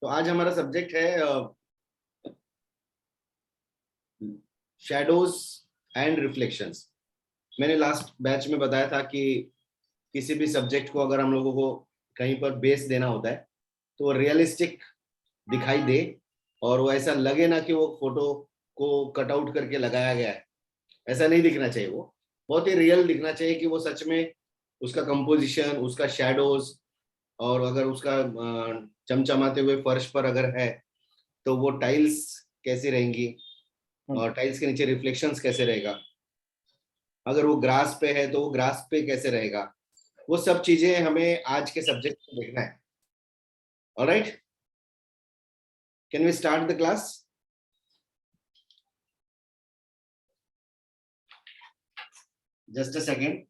तो आज हमारा सब्जेक्ट है शैडोज एंड रिफ्लेक्शंस। मैंने लास्ट बैच में बताया था कि किसी भी सब्जेक्ट को अगर हम लोगों को कहीं पर बेस देना होता है तो वो रियलिस्टिक दिखाई दे और वो ऐसा लगे ना कि वो फोटो को कट आउट करके लगाया गया है। ऐसा नहीं दिखना चाहिए, वो बहुत ही रियल दिखना चाहिए कि वो सच में उसका कंपोजिशन, उसका शैडोज, और अगर उसका चमचमाते हुए फर्श पर अगर है तो वो टाइल्स कैसी रहेंगी और टाइल्स के नीचे रिफ्लेक्शंस कैसे रहेगा। अगर वो ग्रास पे है तो वो ग्रास पे कैसे रहेगा। वो सब चीजें हमें आज के सब्जेक्ट में देखना है। Alright, can we start the class? Just a second.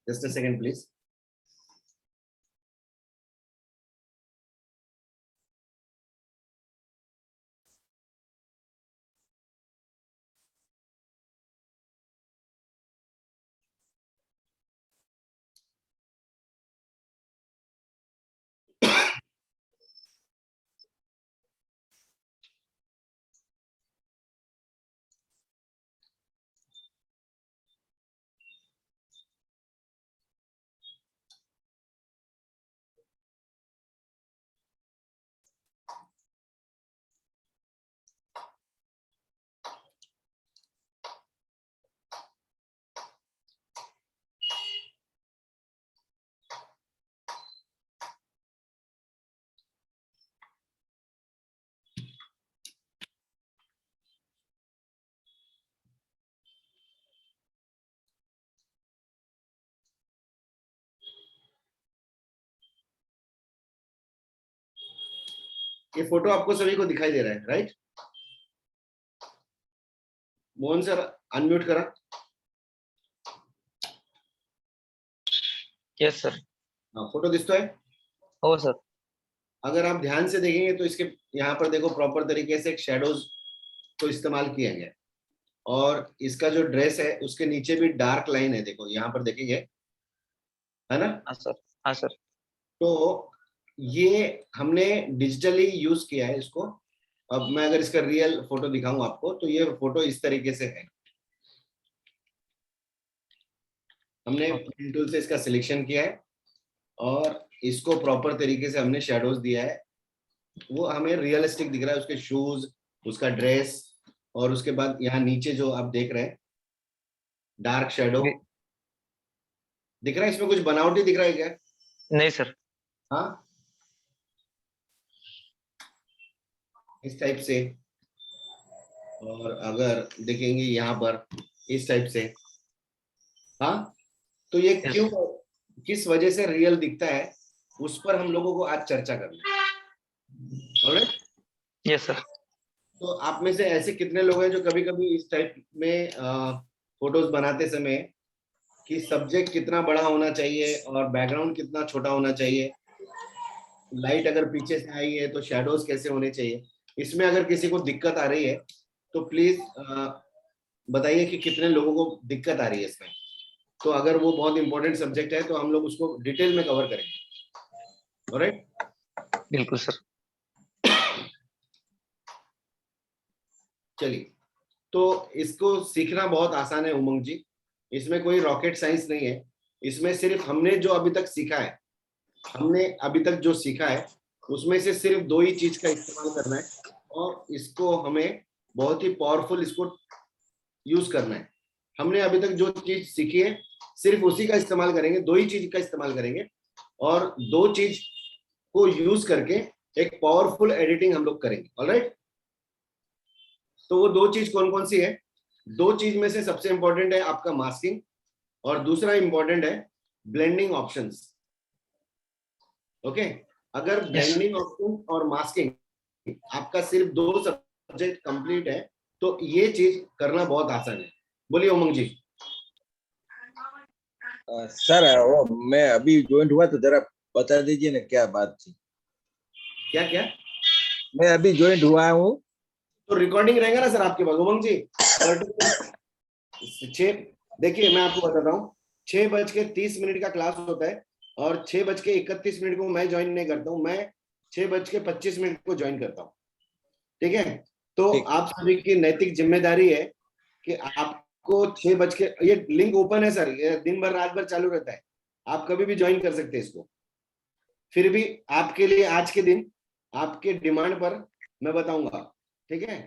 Just a second please. ये फोटो आपको सभी को दिखाई दे रहा है, राइट? मोहन सर, अनम्यूट करा। Yes sir. हाँ, फोटो दिखता है। हो सर। अगर आप ध्यान से देखेंगे तो इसके यहाँ पर देखो प्रॉपर तरीके से एक शैडोज को इस्तेमाल किया गया है और इसका जो ड्रेस है उसके नीचे भी डार्क लाइन है, देखो यहाँ पर देखेंगे, है ना? हाँ सर। हाँ सर। तो ये हमने डिजिटली यूज किया है इसको। अब मैं अगर इसका रियल फोटो दिखाऊं आपको तो ये फोटो इस तरीके से है। हमने ओके। पेन टूल से इसका सिलेक्शन किया है और इसको प्रॉपर तरीके से हमने शेडोज दिया है। वो हमें रियलिस्टिक दिख रहा है, उसके शूज, उसका ड्रेस, और उसके बाद यहाँ नीचे जो आप देख रहे हैं डार्क शेडो भी- दिख रहा है। इसमें कुछ बनावटी दिख रहा है क्या? नहीं सर। हाँ, इस टाइप से। और अगर देखेंगे यहाँ पर इस टाइप से। हाँ, तो ये यस। क्यों, किस वजह से रियल दिखता है, उस पर हम लोगों को आज चर्चा करना है। ऑलराइट? Yes sir. तो आप में से ऐसे कितने लोग हैं जो कभी कभी इस टाइप में फोटोज बनाते समय कि सब्जेक्ट कितना बड़ा होना चाहिए और बैकग्राउंड कितना छोटा होना चाहिए, लाइट अगर पीछे से आई है तो शैडोज कैसे होने चाहिए, इसमें अगर किसी को दिक्कत आ रही है तो प्लीज बताइए कि कितने लोगों को दिक्कत आ रही है इसमें। तो अगर वो बहुत इंपॉर्टेंट सब्जेक्ट है तो हम लोग उसको डिटेल में कवर करेंगे। ऑलराइट? बिल्कुल सर। चलिए, तो इसको सीखना बहुत आसान है उमंग जी। इसमें कोई रॉकेट साइंस नहीं है। इसमें सिर्फ हमने जो अभी तक सीखा है, हमने अभी तक जो सीखा है उसमें से सिर्फ दो ही चीज का इस्तेमाल करना है और इसको हमें बहुत ही पावरफुल इसको यूज करना है। हमने अभी तक जो चीज सीखी है सिर्फ उसी का इस्तेमाल करेंगे, दो ही चीज का इस्तेमाल करेंगे और दो चीज को यूज करके एक पावरफुल एडिटिंग हम लोग करेंगे। ऑलराइट? तो वो दो चीज कौन कौन सी है? दो चीज में से सबसे इंपॉर्टेंट है आपका मास्किंग और दूसरा इंपॉर्टेंट है ब्लेंडिंग ऑप्शंस। ओके, अगर यस। ब्लेंडिंग ऑप्शन और मास्किंग आपका सिर्फ दो सब्जेक्ट कंप्लीट है तो ये चीज करना बहुत आसान है। बोलिए उमंग जी। सर वो मैं अभी ज्वाइन हुआ तो जरा बता दीजिए ना क्या बात थी। क्या क्या? मैं अभी ज्वाइन हुआ हूँ। तो रिकॉर्डिंग रहेगा ना सर आपके पास उमंग जी? छः, देखिए मैं आपको बताता हूँ, 6:30 का क्लास होता है और 6:31 को मैं ज्वाइन नहीं करता हूँ, मैं 6:25 को ज्वाइन करता हूँ। ठीक है, तो ठीक। आप सभी की नैतिक जिम्मेदारी है कि आपको 6 बज के, ये लिंक ओपन है सर, ये दिन भर रात भर चालू रहता है, आप कभी भी ज्वाइन कर सकते हैं इसको। फिर भी आपके लिए आज के दिन आपके डिमांड पर मैं बताऊंगा, ठीक है?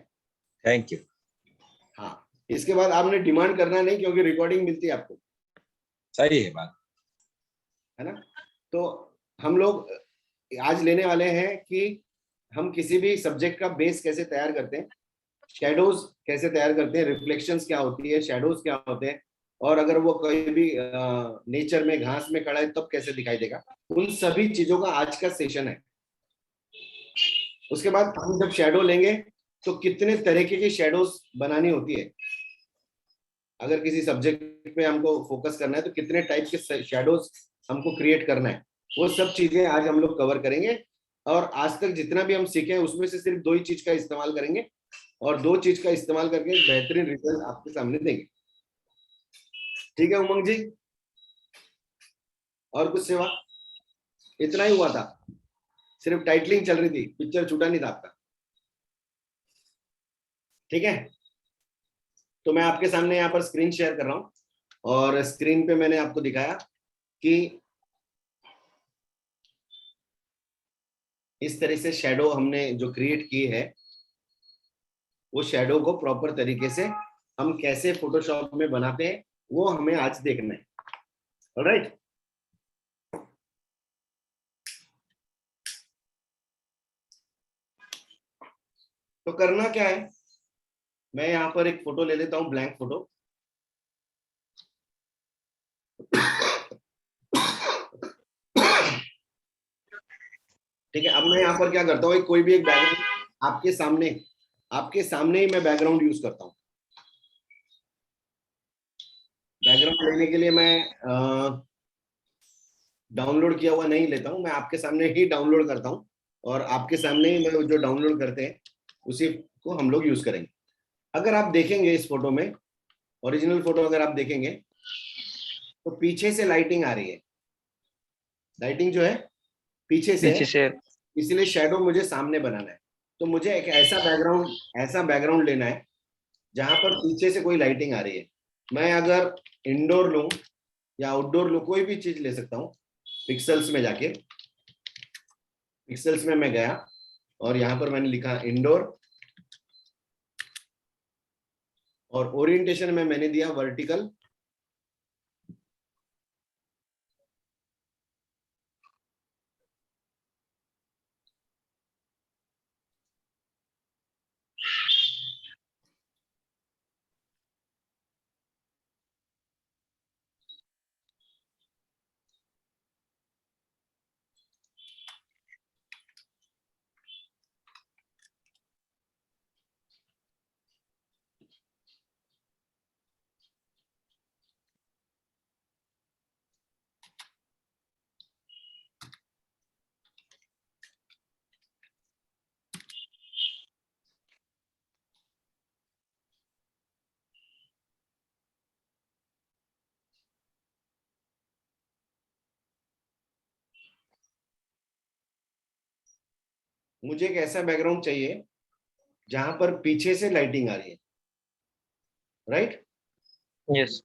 Thank you. हाँ, इसके बाद आपने डिमांड करना नहीं, क्योंकि रिकॉर्डिंग मिलती है आपको, सही है बात। है ना? तो हम लोग आज लेने वाले हैं कि हम किसी भी सब्जेक्ट का बेस कैसे तैयार करते हैं, शेडोज कैसे तैयार करते हैं, रिफ्लेक्शंस क्या होती है, शेडोज क्या होते हैं, और अगर वो कोई भी नेचर में घास में खड़ा है तब कैसे दिखाई देगा, उन सभी चीजों का आज का सेशन है। उसके बाद हम जब शेडो लेंगे तो कितने तरीके की शेडोज बनानी होती है, अगर किसी सब्जेक्ट पे हमको फोकस करना है तो कितने टाइप के शेडोज हमको क्रिएट करना है, वो सब चीजें आज हम लोग कवर करेंगे। और आज तक जितना भी हम सीखे उसमें से सिर्फ 2 ही चीज का इस्तेमाल करेंगे, और 2 चीज का इस्तेमाल करके बेहतरीन रिजल्ट आपके सामने देंगे। ठीक है उमंग जी, और कुछ सेवा? इतना ही हुआ था, सिर्फ टाइटलिंग चल रही थी, पिक्चर छूटा नहीं था आपका। ठीक है, तो मैं आपके सामने यहाँ पर स्क्रीन शेयर कर रहा हूँ, और स्क्रीन पे मैंने आपको दिखाया कि इस तरह से शेडो हमने जो क्रिएट की है, वो शेडो को प्रॉपर तरीके से हम कैसे फोटोशॉप में बनाते हैं वो हमें आज देखना है। ऑलराइट, तो करना क्या है, मैं यहाँ पर एक फोटो ले लेता हूँ, ब्लैंक फोटो। ठीक है, अब मैं यहाँ पर क्या करता हूँ, कोई भी एक बैकग्राउंड आपके सामने ही मैं बैकग्राउंड यूज करता हूँ। बैकग्राउंड लेने के लिए मैं डाउनलोड किया हुआ नहीं लेता हूँ, मैं आपके सामने ही डाउनलोड करता हूँ, और आपके सामने ही मैं जो डाउनलोड करते हैं उसी को हम लोग यूज करेंगे। अगर आप देखेंगे इस फोटो में, ओरिजिनल फोटो अगर आप देखेंगे तो पीछे से लाइटिंग आ रही है, लाइटिंग जो है पीछे से है, पीछे से। इसलिए शेडो मुझे सामने बनाना है। तो मुझे एक ऐसा बैकग्राउंड लेना है जहां पर पीछे से कोई लाइटिंग आ रही है। मैं अगर इंडोर लूं या आउटडोर लूं, कोई भी चीज ले सकता हूँ। पिक्सल्स में जाके, पिक्सल्स में मैं गया और यहाँ पर मैंने लिखा इंडोर, और ओरिएंटेशन में मैंने दिया वर्टिकल। मुझे एक ऐसा बैकग्राउंड चाहिए जहां पर पीछे से लाइटिंग आ रही है, राइट? यस।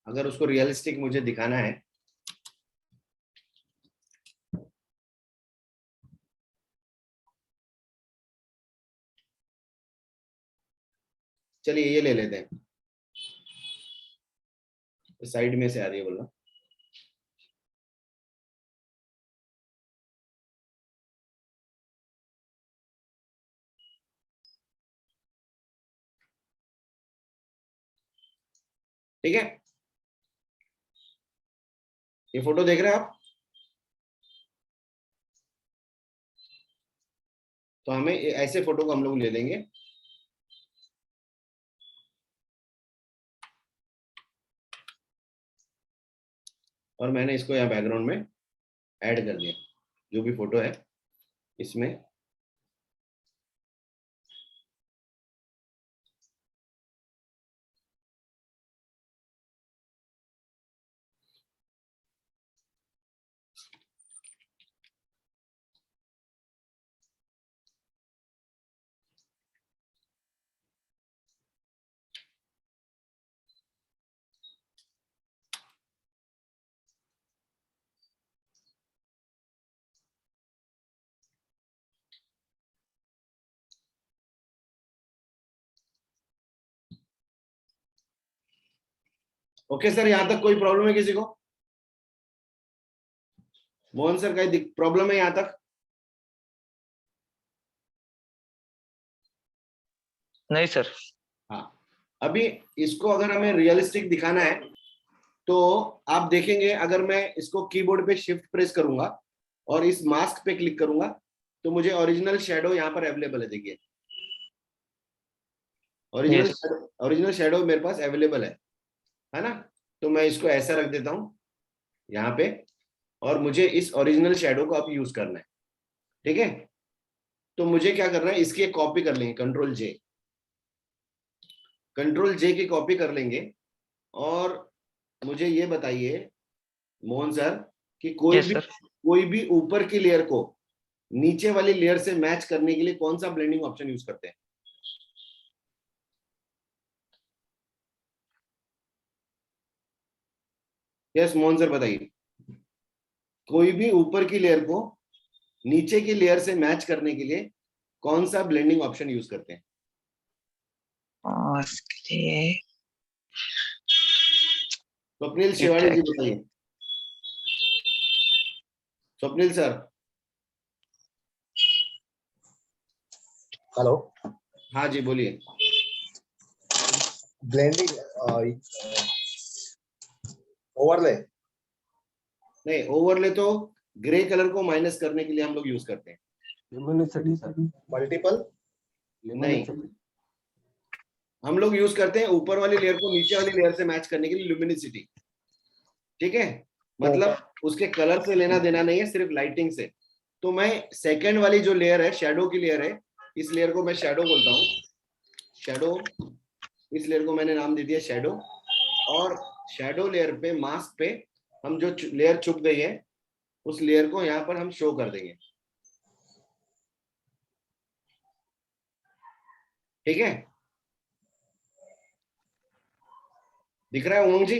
अगर उसको रियलिस्टिक मुझे दिखाना है, चलिए ये ले लेते हैं, साइड में से आ रही है बोलना। ठीक है, ये फोटो देख रहे हैं आप? तो हमें ऐसे फोटो को हम लोग ले लेंगे, और मैंने इसको यहाँ बैकग्राउंड में ऐड कर दिया, जो भी फोटो है इसमें। ओके सर, यहाँ तक कोई प्रॉब्लम है किसी को? मोहन सर, कोई प्रॉब्लम है यहाँ तक? नहीं सर। हाँ, अभी इसको अगर हमें रियलिस्टिक दिखाना है तो आप देखेंगे, अगर मैं इसको कीबोर्ड पे शिफ्ट प्रेस करूंगा और इस मास्क पे क्लिक करूंगा तो मुझे ओरिजिनल शेडो यहाँ पर अवेलेबल है। देखिए, ओरिजिनल यस। ओरिजिनल शेडो मेरे पास अवेलेबल है ना? तो मैं इसको ऐसा रख देता हूँ यहाँ पे, और मुझे इस ओरिजिनल शेडो को अब यूज करना है। ठीक है, तो मुझे क्या करना है, इसकी एक कॉपी कर लेंगे, कंट्रोल जे की कॉपी कर लेंगे। और मुझे ये बताइए मोहन सर कि यस सर। कोई भी ऊपर की लेयर को नीचे वाली लेयर से मैच करने के लिए कौन सा ब्लेंडिंग ऑप्शन यूज करते हैं? यस मोहन सर, बताइए। कोई भी ऊपर की लेयर को नीचे की लेयर से मैच करने के लिए कौन सा ब्लेंडिंग ऑप्शन यूज करते हैं? इसके लिए स्वप्निल ये तो शिवाड़ी जी, एक्चुअली बताइए। स्वप्निल सर। हेलो। हाँ जी, बोलिए। Blending overlay. नहीं, ओवरले तो ग्रे कलर को माइनस करने के लिए हम लोग यूज करते हैं। ल्यूमिनिसिटी सर। मल्टीपल नहीं, ल्यूमिनिसिटी। हम लोग यूज करते हैं ऊपर वाली लेयर को नीचे वाली लेयर से मैच करने के लिए ल्यूमिनिसिटी। ठीक है, मतलब उसके कलर से लेना देना नहीं है, सिर्फ लाइटिंग से। तो मैं सेकंड वाली जो लेयर है, शेडो की लेयर है, इस लेयर को मैं शेडो बोलता हूँ। शेडो, इस लेयर को मैंने नाम दे दिया शेडो। और शेडो लेयर पे, मास्क पे, हम जो लेयर छुप गई है उस लेयर को यहाँ पर हम शो कर देंगे। ठीक है, दिख रहा है उमंग जी?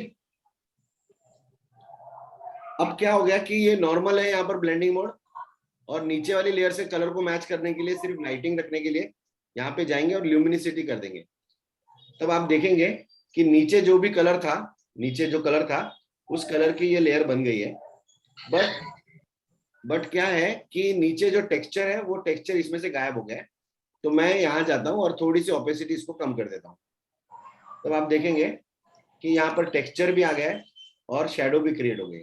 अब क्या हो गया कि ये नॉर्मल है यहाँ पर ब्लेंडिंग मोड, और नीचे वाली लेयर से कलर को मैच करने के लिए, सिर्फ लाइटिंग रखने के लिए यहाँ पे जाएंगे और ल्यूमिनिसिटी कर देंगे। तब आप देखेंगे कि नीचे जो भी कलर था, नीचे जो कलर था उस कलर की ये लेयर बन गई है। बट क्या है कि नीचे जो टेक्सचर है वो टेक्सचर इसमें से गायब हो गया है। तो मैं यहाँ जाता हूँ और थोड़ी सी ओपेसिटी इसको कम कर देता हूँ। तब आप देखेंगे कि यहाँ पर टेक्सचर भी आ गया है और शेडो भी क्रिएट हो गई।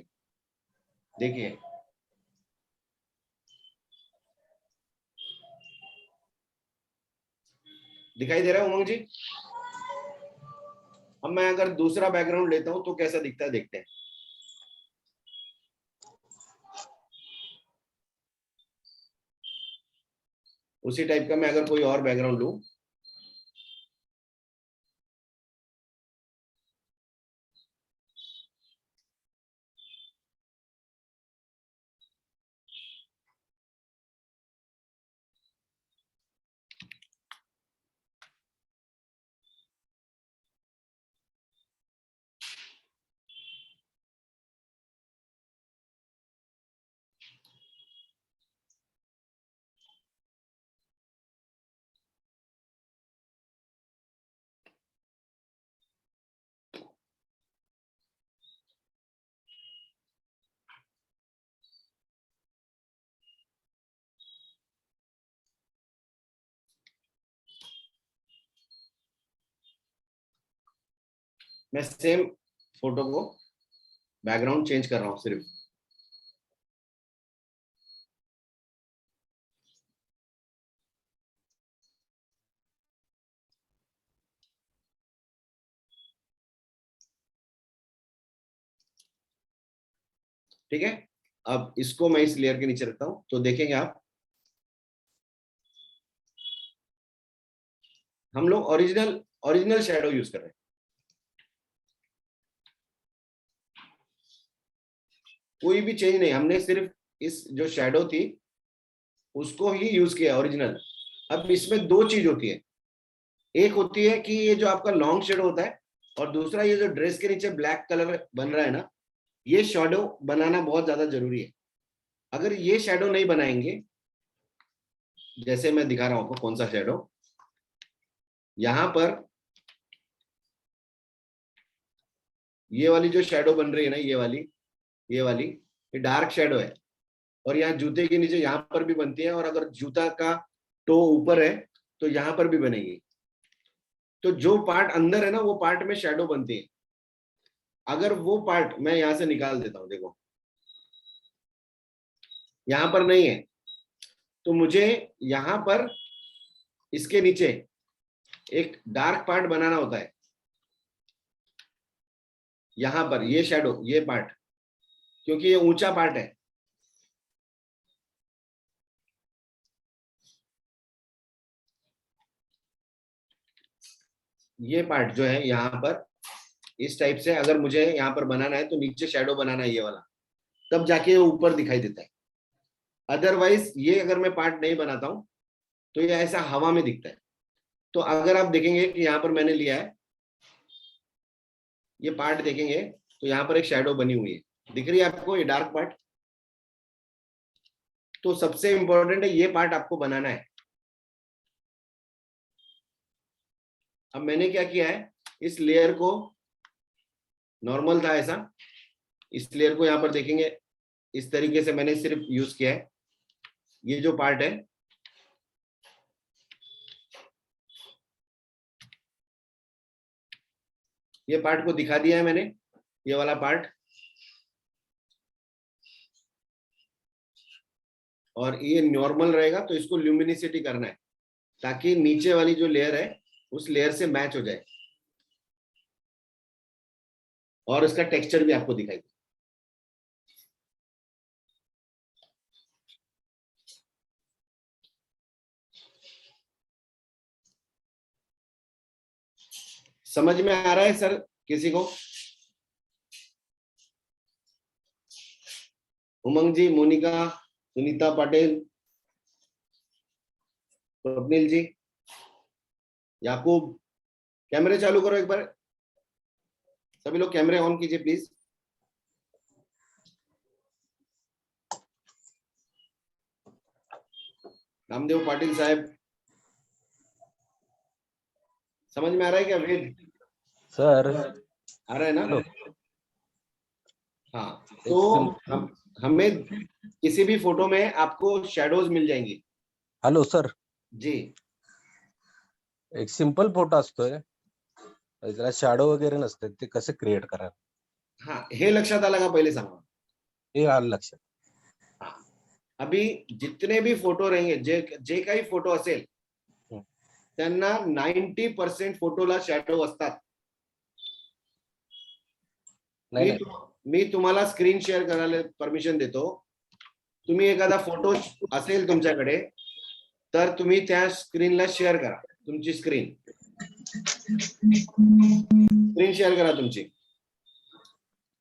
देखिए, दिखाई दे रहा है उमंग जी? अब मैं अगर दूसरा बैकग्राउंड लेता हूं तो कैसा दिखता है, देखते हैं। उसी टाइप का मैं अगर कोई और बैकग्राउंड लूं, मैं सेम फोटो को बैकग्राउंड चेंज कर रहा हूं सिर्फ। ठीक है, अब इसको मैं इस लेयर के नीचे रखता हूं, तो देखेंगे आप हम लोग ओरिजिनल शैडो यूज कर रहे हैं। कोई भी चेंज नहीं, हमने सिर्फ इस जो शैडो थी उसको ही यूज किया ओरिजिनल। अब इसमें दो चीज होती है, एक होती है कि ये जो आपका लॉन्ग शेडो होता है, और दूसरा ये जो ड्रेस के नीचे ब्लैक कलर बन रहा है ना, ये शैडो बनाना बहुत ज्यादा जरूरी है। अगर ये शैडो नहीं बनाएंगे, जैसे मैं दिखा रहा हूं आपको कौन सा शैडो, यहां पर ये वाली जो शैडो बन रही है ना, ये वाली ये डार्क शैडो है, और यहाँ जूते के नीचे यहाँ पर भी बनती है, और अगर जूता का टो ऊपर है तो यहाँ पर भी बनेगी। तो जो पार्ट अंदर है ना, वो पार्ट में शैडो बनती है। अगर वो पार्ट मैं यहां से निकाल देता हूं, देखो यहां पर नहीं है, तो मुझे यहां पर इसके नीचे एक डार्क पार्ट बनाना होता है। यहां पर ये शैडो, ये पार्ट, क्योंकि ये ऊंचा पार्ट है, ये पार्ट जो है यहाँ पर इस टाइप से अगर मुझे यहाँ पर बनाना है तो नीचे शैडो बनाना है ये वाला, तब जाके ये ऊपर दिखाई देता है। अदरवाइज ये अगर मैं पार्ट नहीं बनाता हूं तो ये ऐसा हवा में दिखता है। तो अगर आप देखेंगे कि यहाँ पर मैंने लिया है ये पार्ट, देखेंगे तो यहाँ पर एक शैडो बनी हुई है, दिख रही है आपको ये डार्क पार्ट। तो सबसे इंपॉर्टेंट है ये पार्ट आपको बनाना है। अब मैंने क्या किया है, इस लेयर को, नॉर्मल था ऐसा, इस लेयर को यहाँ पर देखेंगे इस तरीके से मैंने सिर्फ यूज किया है। ये जो पार्ट है ये पार्ट को दिखा दिया है मैंने, ये वाला पार्ट, और ये नॉर्मल रहेगा तो इसको ल्यूमिनिसिटी करना है ताकि नीचे वाली जो लेयर है उस लेयर से मैच हो जाए और इसका टेक्सचर भी आपको दिखाई दे। समझ में आ रहा है सर किसी को? उमंग जी, मोनिका, सुनीता पाटिल, स्वप्निल जी, याकूब, कैमरे चालू करो एक बार, सभी लोग कैमरे ऑन कीजिए प्लीज। रामदेव पाटिल साहब, समझ में आ रहा है क्या वेद? सर आ रहा है ना? हेलो। हाँ, तो हमें किसी भी फोटो में आपको शैडोज मिल जाएंगी। हॅलो सर, जी, एक सिंपल फोटो असतोय, त्याला शॅडो वगैरे नसते, ते कसे क्रिएट कराल? हाँ, हे लक्षात आलं का पहिले सांगा? हे आलं लक्षात. हाँ, अभी जितने भी फोटो रहेंगे, जे काही फोटो असेल त्यांना 90% फोटोला शॅडो असतात. मी तुम्हाला स्क्रीन शेअर करायला परमिशन देतो. तुम्ही एखादा फोटो असेल तुमच्याकडे तर तुम्ही त्या स्क्रीनला शेअर करा, तुमची स्क्रीन शेअर करा तुमची.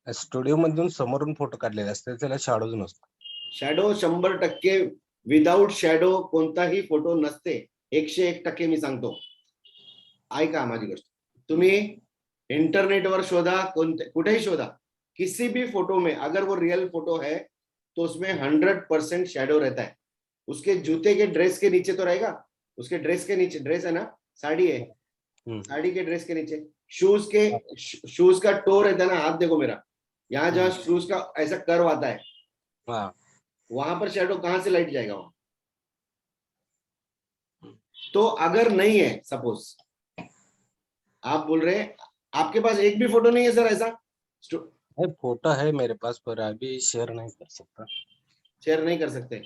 स्टुडिओ मधून समोरून फोटो काढलेले असते, त्याला शॅडोज नसतो. शॅडो 100% विदाउट शॅडो कोणताही फोटो नसते. 101% मी सांगतो. ऐका माझी गोष्ट, तुम्ही इंटरनेटवर शोधा, कुठेही शोधा, किसी भी फोटो में अगर वो रियल फोटो है तो उसमें 100% शैडो रहता है. उसके जूते के ड्रेस के नीचे तो रहेगा, उसके ड्रेस के नीचे, ड्रेस है ना, साड़ी है, साड़ी के ड्रेस के नीचे शूज का टो रहता है ना, हाथ देखो मेरा, यहाँ जहाँ शूज का ऐसा कर्व आता है, वहां पर शैडो कहां से लाइट जाएगा वहां? तो अगर नहीं है, सपोज आप बोल रहे हैं आपके पास एक भी फोटो नहीं है सर ऐसा? फोटो है मेरे पास, पर अभी शेयर नहीं कर सकता. शेयर नहीं कर सकते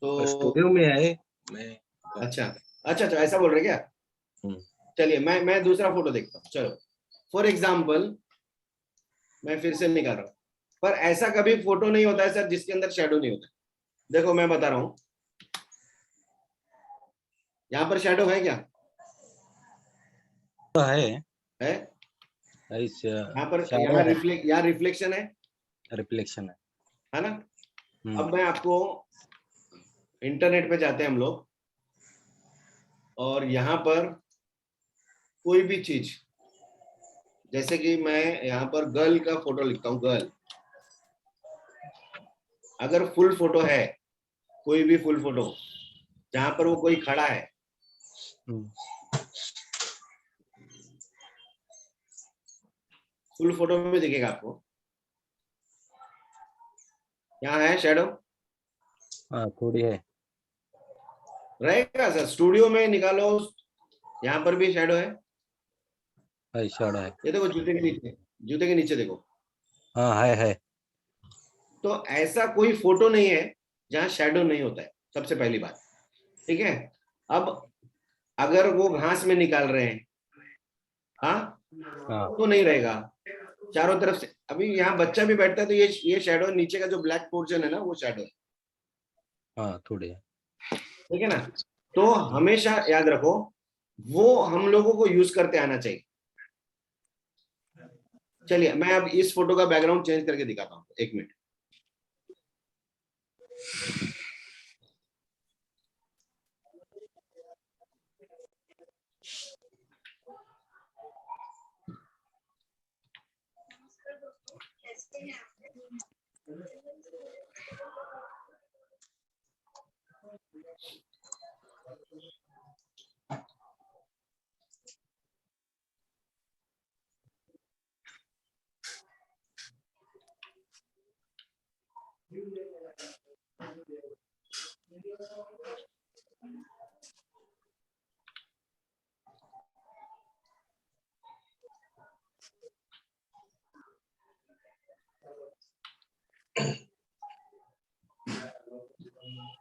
तो स्टूडियो में है मैं. अच्छा अच्छा अच्छा, ऐसा बोल रहे क्या? चलिए मैं दूसरा फोटो देखता हूँ. चलो, फॉर एग्जाम्पल मैं फिर से निकाल रहा हूँ. पर ऐसा कभी फोटो नहीं होता है सर जिसके अंदर शेडो नहीं होता। देखो मैं बता रहा हूं, यहाँ पर शेडो है क्या? तो है है। इस यहाँ पर shadow है, यहाँ रिफ्लेक्शन है रिफ्लेक्शन है ना? है। अब मैं आपको, इंटरनेट पे जाते हैं हम लोग, और यहाँ पर कोई भी चीज, जैसे कि मैं यहाँ पर गर्ल का फोटो लिखता हूँ, गर्ल, अगर फुल फोटो है, कोई भी फुल फोटो जहां पर वो कोई खड़ा है, फुल फोटो में दिखेगा आपको, यहाँ है शेडो, हाँ थोड़ी है। रहेगा सर। स्टूडियो में निकालो, यहाँ पर भी शेडो है। शैडो है। ये देखो जूते के नीचे, जूते के नीचे देखो। हाँ है। तो ऐसा कोई फोटो नहीं है जहां शेडो नहीं होता है, सबसे पहली बात। ठीक है। अब अगर वो घास में निकाल रहे हैं, हाँ, हाँ तो नहीं रहेगा चारों तरफ से। अभी यहाँ बच्चा भी बैठता है तो ये शेडो, नीचे का जो ब्लैक पोर्शन है ना, वो शेडो है। हाँ थोड़ी है। ठीक है ना? तो हमेशा याद रखो, वो हम लोगों को यूज करते आना चाहिए। चलिए मैं अब इस फोटो का बैकग्राउंड चेंज करके दिखाता हूँ, 1 मिनट।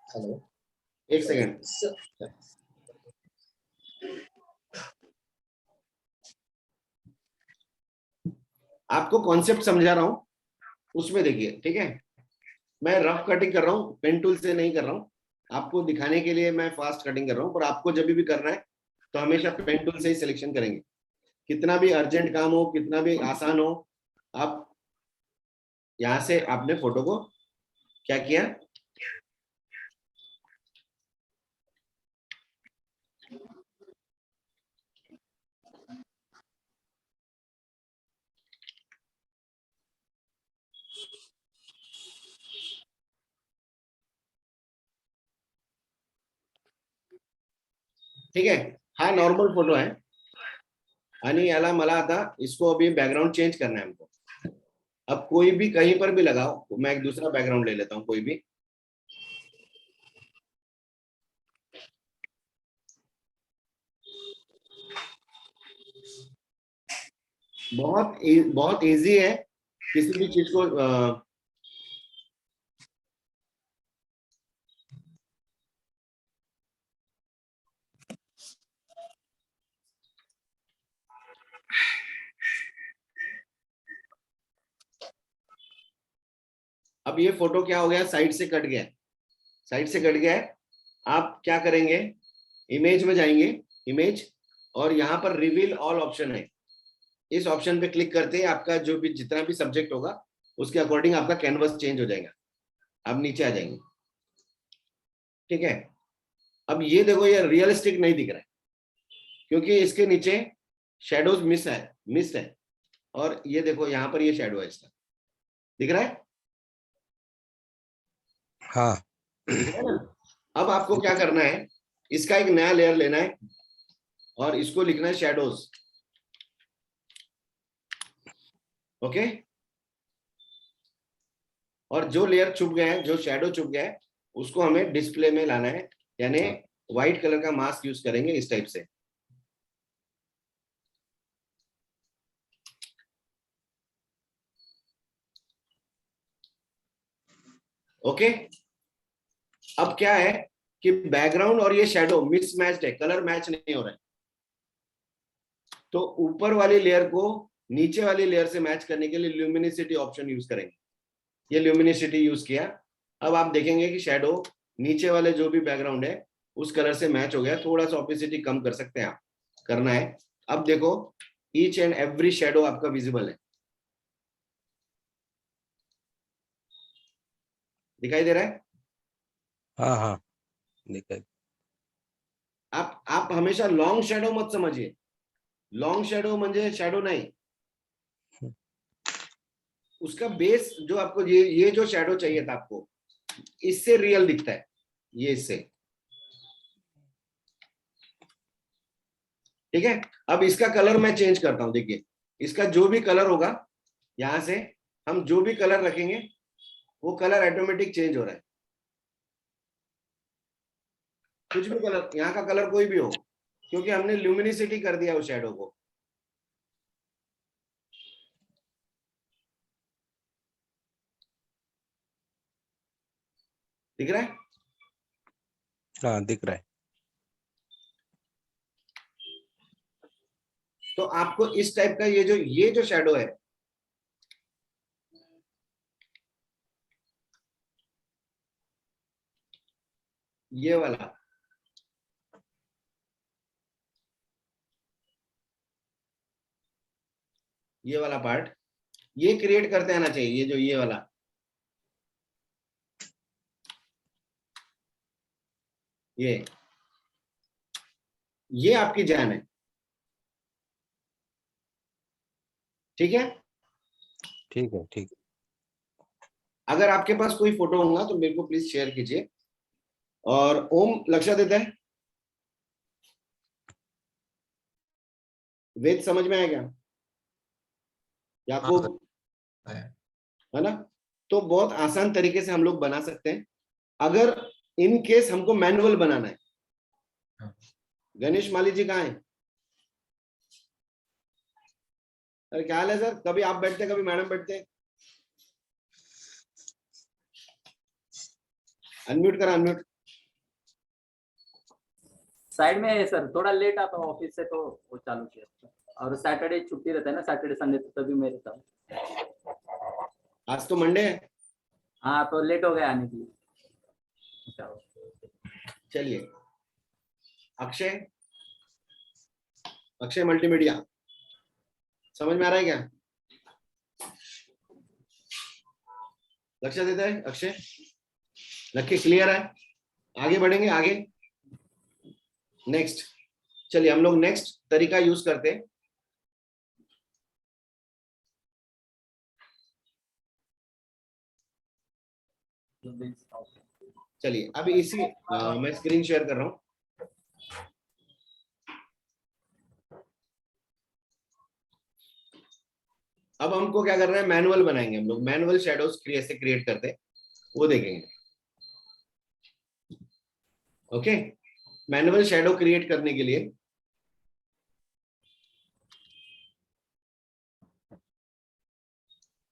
Hello, 1 second. आपको कॉन्सेप्ट समझा रहा हूं, उसमें देखिए। ठीक है, मैं रफ कटिंग कर रहा हूँ, पेन टूल से नहीं कर रहा हूँ। आपको दिखाने के लिए मैं फास्ट कटिंग कर रहा हूँ, पर आपको जब भी करना है तो हमेशा पेन टूल से ही सिलेक्शन करेंगे। कितना भी अर्जेंट काम हो, कितना भी आसान हो, आप यहाँ से आपने फोटो को क्या किया, ठीक है। हा नॉर्मल फोटो आहे आणि याला मला आता इसको अभी बैकग्राउंड चेंज करना है हमको। अब कोई भी कहीं पर भी लगाओ, मैं एक दूसरा बैकग्राउंड ले लेता हूँ कोई भी। बहुत इजी है किसी भी चीज को अब ये फोटो क्या हो गया, साइड से कट गया, साइड से कट गया है। आप क्या करेंगे, इमेज में जाएंगे, इमेज, और यहाँ पर रिवील ऑल ऑप्शन है। इस ऑप्शन पे क्लिक करते ही आपका जो भी जितना भी सब्जेक्ट होगा उसके अकॉर्डिंग आपका कैनवस चेंज हो जाएगा। आप नीचे आ जाएंगे। ठीक है। अब ये देखो, ये रियलिस्टिक नहीं दिख रहा है क्योंकि इसके नीचे शेडोज मिस है। और ये देखो यहाँ पर ये शेडो है, इसका दिख रहा है। हाँ दिख रहा है ना? अब आपको क्या करना है, इसका एक नया लेयर लेना है और इसको लिखना है शेडोज। ओके। और जो लेयर छुप गया है, जो शेडो छुप गया है, उसको हमें डिस्प्ले में लाना है, यानी व्हाइट कलर का मास्क यूज करेंगे इस टाइप से। ओके। अब क्या है कि बैकग्राउंड और ये शेडो मिसमैच्ड है, कलर मैच नहीं हो रहा है। तो ऊपर वाली लेयर को नीचे वाली लेयर से मैच करने के लिए ल्यूमिनिसिटी ऑप्शन यूज करेंगे। ये ल्यूमिनिसिटी यूज किया। अब आप देखेंगे कि शेडो नीचे वाले जो भी बैकग्राउंड है उस कलर से मैच हो गया। थोड़ा सा ऑपेसिटी कम कर सकते हैं आप, करना है। अब देखो ईच एंड एवरी शेडो आपका विजिबल है, दिखाई दे रहा है। हाँ हाँ दिखाई। आप हमेशा लॉन्ग शेडो मत समझिए, लॉन्ग शेडो म्हणजे शेडो नहीं, उसका बेस जो आपको ये जो शेडो चाहिए था आपको, इससे रियल दिखता है ये, इससे। ठीक है, अब इसका कलर मैं चेंज करता हूं। देखिए इसका जो भी कलर होगा, यहां से हम जो भी कलर रखेंगे वो कलर ऑटोमेटिक चेंज हो रहा है। कुछ भी कलर, यहाँ का कलर कोई भी हो, क्योंकि हमने ल्यूमिनिसिटी कर दिया उस शेडो को। दिख रहा है? हाँ दिख रहा है। तो आपको इस टाइप का ये जो शेडो है, ये वाला, ये वाला पार्ट, ये क्रिएट करते आना चाहिए। ये जो ये आपकी जान है। ठीक है, ठीक है ठीक है। अगर आपके पास कोई फोटो होगा तो मेरे को प्लीज शेयर कीजिए। और ओम लक्ष्य देता है, वेद समझ में आया क्या? याकूब, है ना? तो बहुत आसान तरीके से हम लोग बना सकते हैं, अगर इन केस हमको मैनुअल बनाना है। गणेश माली जी कहाँ है? अरे क्या हाल है सर? कभी आप बैठते कभी मैडम बैठते। अनम्यूट करा, अनम्यूट। साइड में है सर, थोड़ा लेट आता हूँ ऑफिस से तो वो चालू किया। और सैटरडे छुट्टी रहता है ना, सैटरडे संडे, तो तभी मैं रहता हूँ। आज तो मंडे है। हाँ तो लेट हो गया आने के लिए। चलिए अक्षय, अक्षय मल्टीमीडिया समझ में आ रहा है क्या? लक्ष्य देता है अक्षय, लक्ष्य क्लियर है? आगे बढ़ेंगे आगे। नेक्स्ट, चलिए हम लोग नेक्स्ट तरीका यूज करते हैं। चलिए अभी इसी मैं स्क्रीन शेयर कर रहा हूं। अब हमको क्या करना है, मैनुअल बनाएंगे हम लोग। मैनुअल शेडोज कैसे क्रिएट करते हैं वो देखेंगे। ओके, मैनुअल शेडो क्रिएट करने के लिए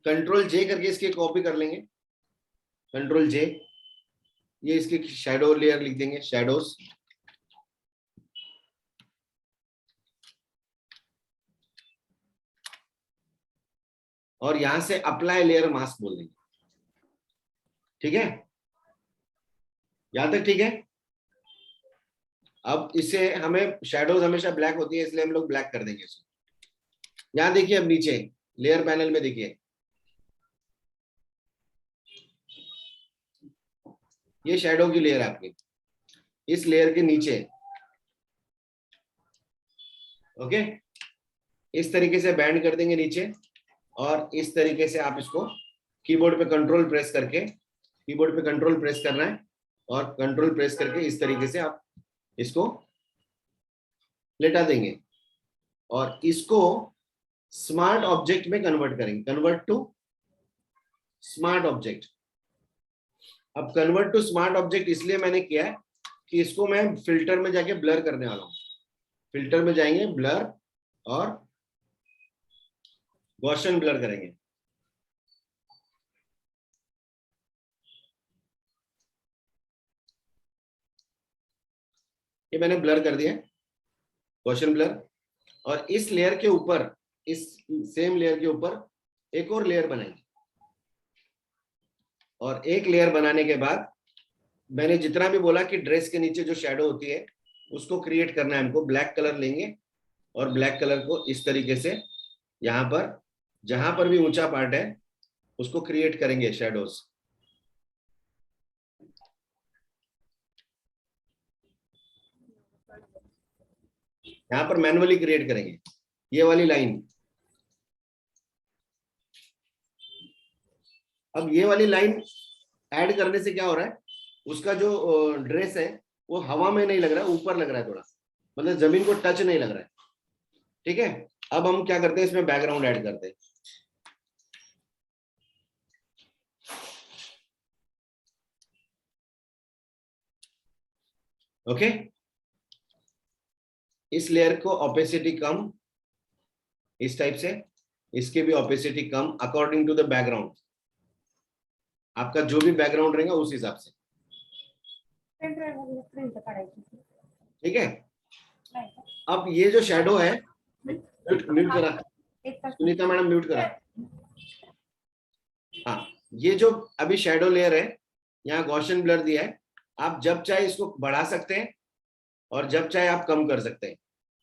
कंट्रोल जे करके इसकी कॉपी कर लेंगे। कंट्रोल जे, ये इसकी शेडो लेयर लिख देंगे, शेडोज। और यहां से अप्लाई लेयर मास्क बोल देंगे। ठीक है, यहां तक ठीक है? अब इससे हमें शेडोज हमेशा ब्लैक होती है, इसलिए हम लोग ब्लैक कर देंगे इसको। यहां देखिए, अब नीचे लेयर पैनल में देखिए, ये शेडो की लेयर है आपकी। इस लेयर के नीचे, ओके, इस तरीके से बैंड कर देंगे नीचे। और इस तरीके से आप इसको कीबोर्ड पे कंट्रोल प्रेस करके, कीबोर्ड पे कंट्रोल प्रेस करना है और कंट्रोल प्रेस करके इस तरीके से आप इसको लेटा देंगे और इसको स्मार्ट ऑब्जेक्ट में कन्वर्ट करेंगे। Convert to smart object. अब कन्वर्ट टू स्मार्ट ऑब्जेक्ट इसलिए मैंने किया है कि इसको मैं फिल्टर में जाके ब्लर करने वाला हूं। फिल्टर में जाएंगे, ब्लर और गॉसियन ब्लर करेंगे। ये मैंने ब्लर कर दिया, गॉसियन ब्लर। और इस लेयर के ऊपर, इस सेम लेयर के ऊपर एक और लेयर बनाएंगे। और एक लेयर बनाने के बाद मैंने जितना भी बोला कि ड्रेस के नीचे जो शैडो होती है उसको क्रिएट करना है हमको। ब्लैक कलर लेंगे और ब्लैक कलर को इस तरीके से यहाँ पर जहां पर भी ऊंचा पार्ट है उसको क्रिएट करेंगे शैडोज। यहाँ पर मैनुअली क्रिएट करेंगे ये वाली लाइन। अब ये वाली लाइन ऐड करने से क्या हो रहा है, उसका जो ड्रेस है वो हवा में नहीं लग रहा है, ऊपर लग रहा है थोड़ा, मतलब जमीन को टच नहीं लग रहा है। ठीक है, अब हम क्या करते हैं, इसमें बैकग्राउंड ऐड करते हैं। ओके, इस लेयर को ऑपेसिटी कम, इस टाइप से, इसके भी ऑपेसिटी कम अकॉर्डिंग टू द बैकग्राउंड। आपका जो भी बैकग्राउंड रहेगा उस हिसाब से। ठीक है, अब ये जो शैडो है, म्यूट करा सुनीता मैडम, म्यूट करा। हाँ, ये जो अभी शैडो लेयर है, यहाँ गॉसियन ब्लर दिया है, आप जब चाहे इसको बढ़ा सकते हैं और जब चाहे आप कम कर सकते हैं,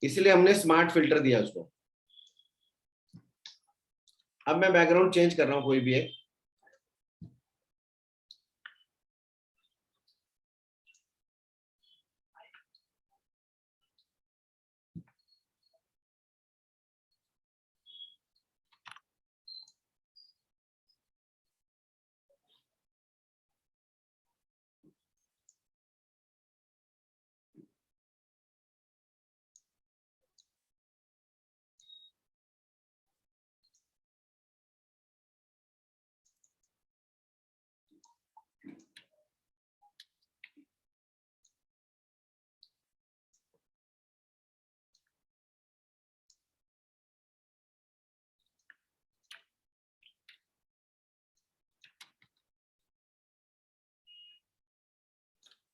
इसलिए हमने स्मार्ट फिल्टर दिया उसको। अब मैं बैकग्राउंड चेंज कर रहा हूं, कोई भी है।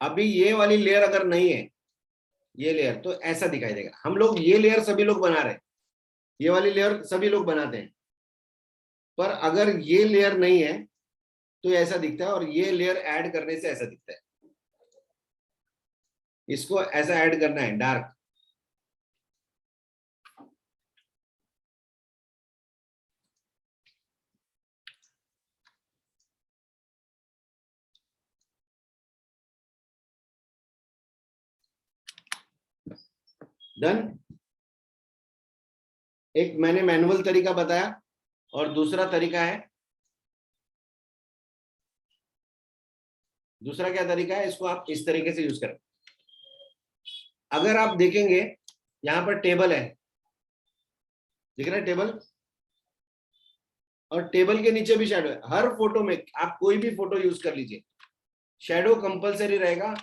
अभी ये वाली लेयर अगर नहीं है, ये लेयर, तो ऐसा दिखाई देगा। हम लोग ये लेयर सभी लोग बना रहे हैं, ये वाली लेयर सभी लोग बनाते हैं, पर अगर ये लेयर नहीं है तो ऐसा दिखता है, और ये लेयर ऐड करने से ऐसा दिखता है। इसको ऐसा ऐड करना है, डार्क। डन। एक मैंने मैनुअल तरीका बताया और दूसरा तरीका है, दूसरा क्या तरीका है, इसको आप इस तरीके से यूज करें। अगर आप देखेंगे यहां पर टेबल है, दिख रहा है टेबल, और टेबल के नीचे भी शैडो है। हर फोटो में आप कोई भी फोटो यूज कर लीजिए, शैडो कंपलसरी रहेगा,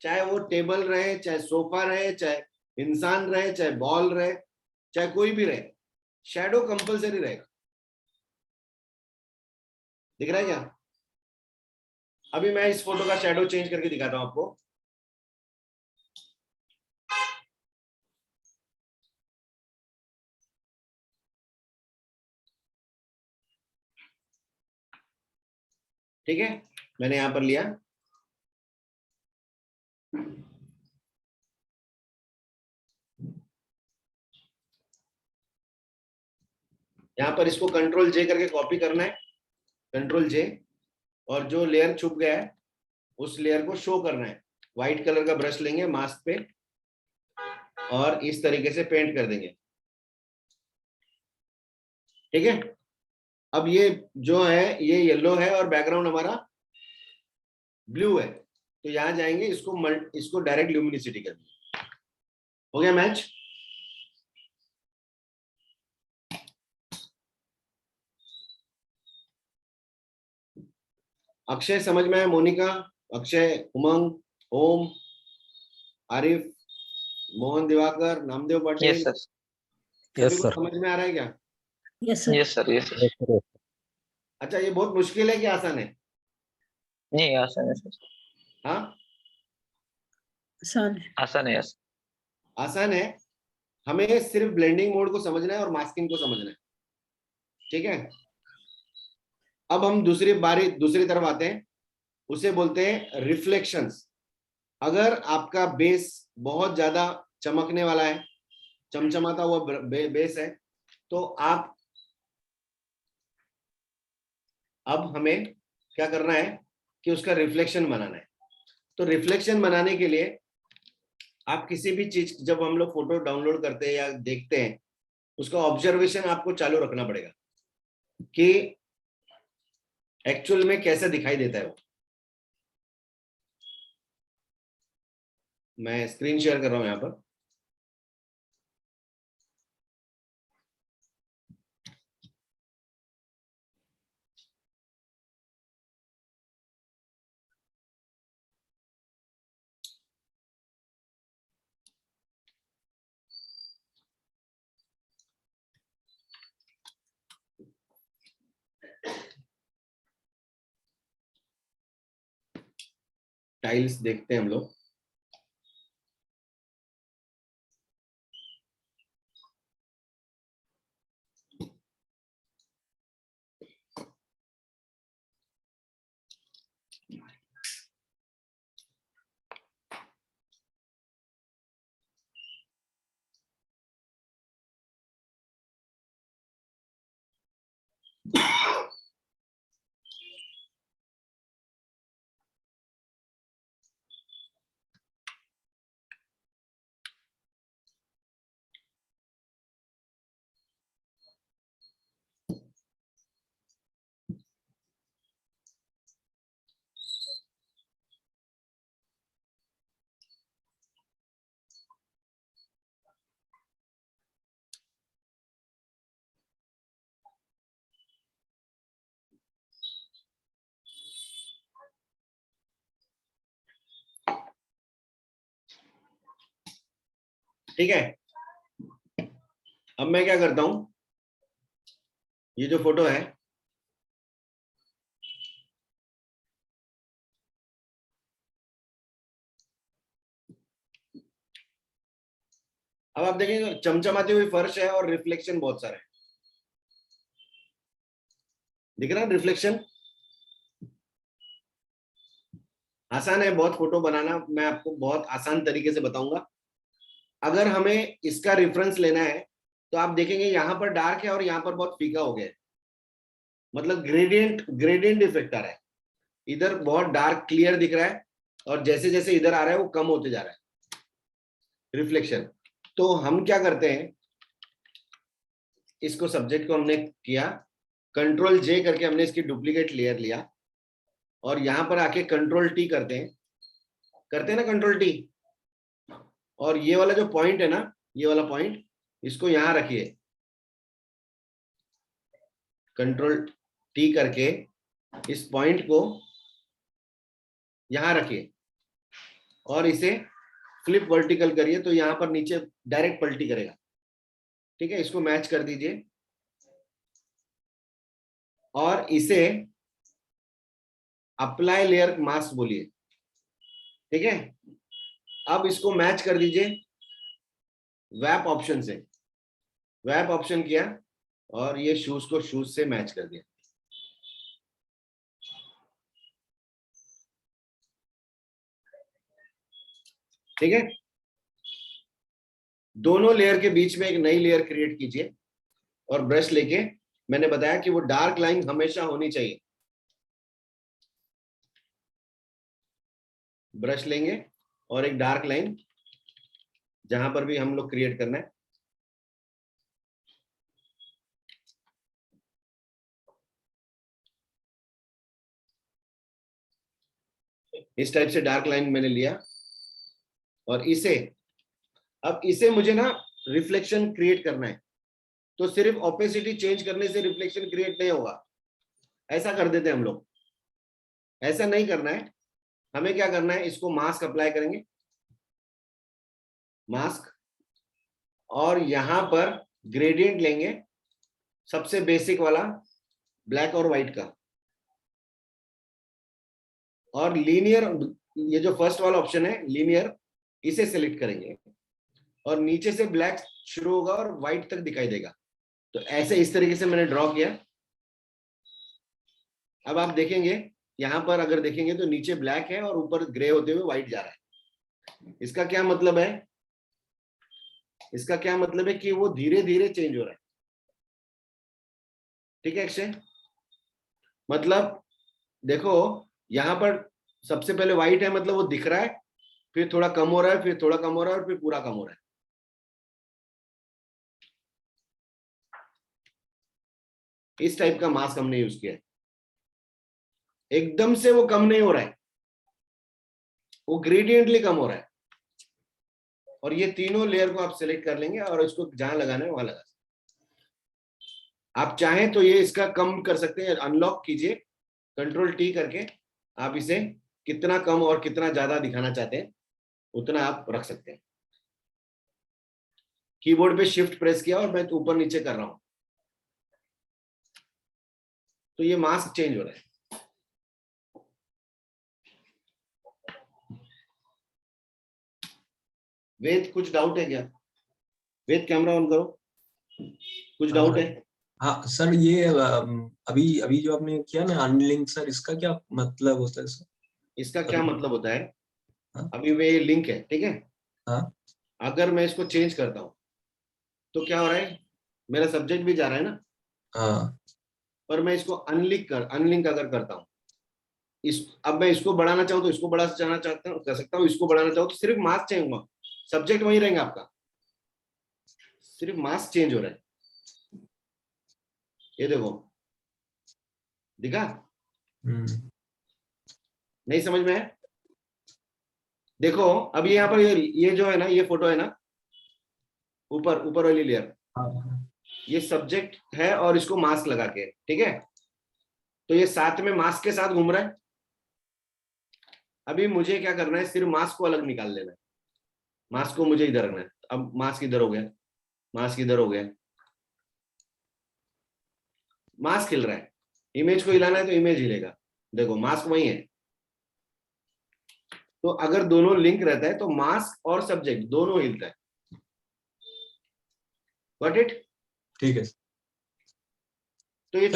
चाहे वो टेबल रहे, चाहे सोफा रहे, चाहे इंसान रहे, चाहे बॉल रहे, चाहे कोई भी रहे, शैडो कंपलसरी रहेगा। दिख रहा है क्या? अभी मैं इस फोटो का शैडो चेंज करके दिखाता हूं आपको। ठीक है, मैंने यहां पर लिया, यहां पर इसको कंट्रोल जे करके कॉपी करना है, कंट्रोल जे, और जो लेयर छुप गया है उस लेयर को शो करना है। व्हाइट कलर का ब्रश लेंगे मास्क पे और इस तरीके से पेंट कर देंगे। ठीक है, अब ये जो है ये येलो है और बैकग्राउंड हमारा ब्लू है, तो यहां जाएंगे, इसको डायरेक्ट ल्यूमिनिसिटी कर देंगे। हो गया मैच? अक्षय समझ में है? मोनिका, अक्षय, उमंग, ओम, आरिफ, मोहन दिवाकर, नामदेव यस पटेल, सर, सभी यस को सर, समझ में आ रहा है क्या? Yes sir. Yes sir, yes sir. Yes sir. अच्छा, ये बहुत मुश्किल है कि आसान है? नहीं, आसान है सर, हाँ, आसान है। आसान है, यस। आसान है। हमें सिर्फ ब्लेंडिंग मोड को समझना है और मास्किंग को समझना है। ठीक है, अब हम दूसरी तरफ आते हैं, उसे बोलते हैं रिफ्लेक्शंस। अगर आपका बेस बहुत ज्यादा चमकने वाला है, चमचमाता हुआ बेस है, तो आप अब हमें क्या करना है कि उसका रिफ्लेक्शन बनाना है। तो रिफ्लेक्शन बनाने के लिए आप किसी भी चीज, जब हम लोग फोटो डाउनलोड करते हैं या देखते हैं, उसका ऑब्जर्वेशन आपको चालू रखना पड़ेगा कि एक्चुअल में कैसा दिखाई देता है वो। मैं स्क्रीन शेयर कर रहा हूं यहां पर। टाइल्स देखते हैं हम लोग। ठीक है, अब मैं क्या करता हूं, ये जो फोटो है, अब आप देखेंगे चमचमाती हुई फर्श है और रिफ्लेक्शन बहुत सारे हैं। दिख रहा है रिफ्लेक्शन? आसान है बहुत फोटो बनाना, मैं आपको बहुत आसान तरीके से बताऊंगा। अगर हमें इसका रेफरेंस लेना है तो आप देखेंगे यहां पर डार्क है और यहां पर बहुत फीका हो गया है, मतलब ग्रेडियंट इफेक्ट आ रहा है। इधर बहुत डार्क क्लियर दिख रहा है और जैसे जैसे इधर आ रहा है वो कम होते जा रहा है रिफ्लेक्शन। तो हम क्या करते हैं, इसको सब्जेक्ट को हमने किया, कंट्रोल जे करके हमने इसकी डुप्लीकेट लेयर लिया और यहां पर आके कंट्रोल टी करते हैं ना कंट्रोल टी, और ये वाला जो पॉइंट है ना, ये वाला पॉइंट, इसको यहां रखिए, कंट्रोल टी करके इस पॉइंट को यहां रखिए और इसे फ्लिप वर्टिकल करिए तो यहां पर नीचे डायरेक्ट पलटी करेगा। ठीक है, इसको मैच कर दीजिए और इसे अप्लाई लेयर मास्क बोलिए। ठीक है, अब इसको मैच कर दीजिए वैप ऑप्शन से, वैप ऑप्शन किया और ये शूज को शूज से मैच कर दिया। ठीक है, दोनों लेयर के बीच में एक नई लेयर क्रिएट कीजिए और ब्रश लेके, मैंने बताया कि वो डार्क लाइन हमेशा होनी चाहिए। ब्रश लेंगे और एक डार्क लाइन जहां पर भी हम लोग क्रिएट करना है, इस टाइप से डार्क लाइन मैंने लिया और इसे, अब इसे मुझे ना रिफ्लेक्शन क्रिएट करना है, तो सिर्फ ओपेसिटी चेंज करने से रिफ्लेक्शन क्रिएट नहीं होगा, ऐसा कर देते हैं हम लोग। ऐसा नहीं करना है, हमें क्या करना है, इसको मास्क अप्लाई करेंगे, मास्क, और यहां पर ग्रेडियंट लेंगे सबसे बेसिक वाला ब्लैक और व्हाइट का, और लीनियर, ये जो फर्स्ट वाला ऑप्शन है लीनियर, इसे सिलेक्ट करेंगे और नीचे से ब्लैक शुरू होगा और व्हाइट तक दिखाई देगा। तो ऐसे इस तरीके से मैंने ड्रॉ किया अब आप देखेंगे यहाँ पर, अगर देखेंगे तो नीचे ब्लैक है और ऊपर ग्रे होते हुए व्हाइट जा रहा है। इसका क्या मतलब है? इसका क्या मतलब है कि वो धीरे धीरे चेंज हो रहा है। ठीक है अक्षय, मतलब देखो यहाँ पर सबसे पहले व्हाइट है, मतलब वो दिख रहा है, फिर थोड़ा कम हो रहा है, फिर थोड़ा कम हो रहा है और फिर पूरा कम हो रहा है। इस टाइप का मास्क हमने यूज किया है। एकदम से वो कम नहीं हो रहा है, वो ग्रेडियंटली कम हो रहा है। और ये तीनों लेयर को आप सिलेक्ट कर लेंगे और इसको जहां लगाना है वहां लगा सकते हैं। आप चाहें तो ये इसका कम कर सकते हैं, अनलॉक कीजिए कंट्रोल टी करके, आप इसे कितना कम और कितना ज्यादा दिखाना चाहते हैं उतना आप रख सकते हैं। कीबोर्ड पे शिफ्ट प्रेस किया और मैं ऊपर नीचे कर रहा हूं तो ये मास्क चेंज हो रहा है। वेद कुछ डाउट है क्या? वेद कैमरा ऑन करो, कुछ डाउट है? हाँ सर, ये अभी अभी जो आपने किया ना अनलिंक, सर इसका क्या मतलब होता है सर? इसका क्या मतलब होता है? हाँ। अभी वे लिंक है, ठीक है? हाँ। अगर मैं इसको चेंज करता हूं तो क्या हो रहा है, मेरा सब्जेक्ट भी जा रहा है ना, हाँ। पर मैं इसको अनलिंक अगर करता हूं, अब मैं इसको बढ़ाना चाहूँ तो इसको बढ़ाना चाहता हूँ, कर सकता हूँ, इसको बढ़ाना चाहूँ तो सिर्फ मास्क चेंज होगा, सब्जेक्ट वही रहेगा आपका, सिर्फ मास्क चेंज हो रहा है। ये देखो, दिखा? नहीं समझ में है? देखो अभी यहाँ पर ये जो है ना, ये फोटो है ना, ऊपर वाली लेयर, ये सब्जेक्ट है और इसको मास्क लगा के, ठीक है? तो ये साथ में मास्क के साथ घूम रहा है। अभी मुझे क्या करना है, सिर्फ मास्क को अलग निकाल लेना है, मास्क को मुझे इधर रखना है। अब मास्क इधर हो गया, मास्क इधर हो गया, मास्क हिल रहा है, इमेज को हिलाना है तो इमेज हिलेगा, देखो मास्क वही है। तो अगर दोनों लिंक रहता है तो मास्क और सब्जेक्ट दोनों हिलता है। Got it? ठीक है तो ये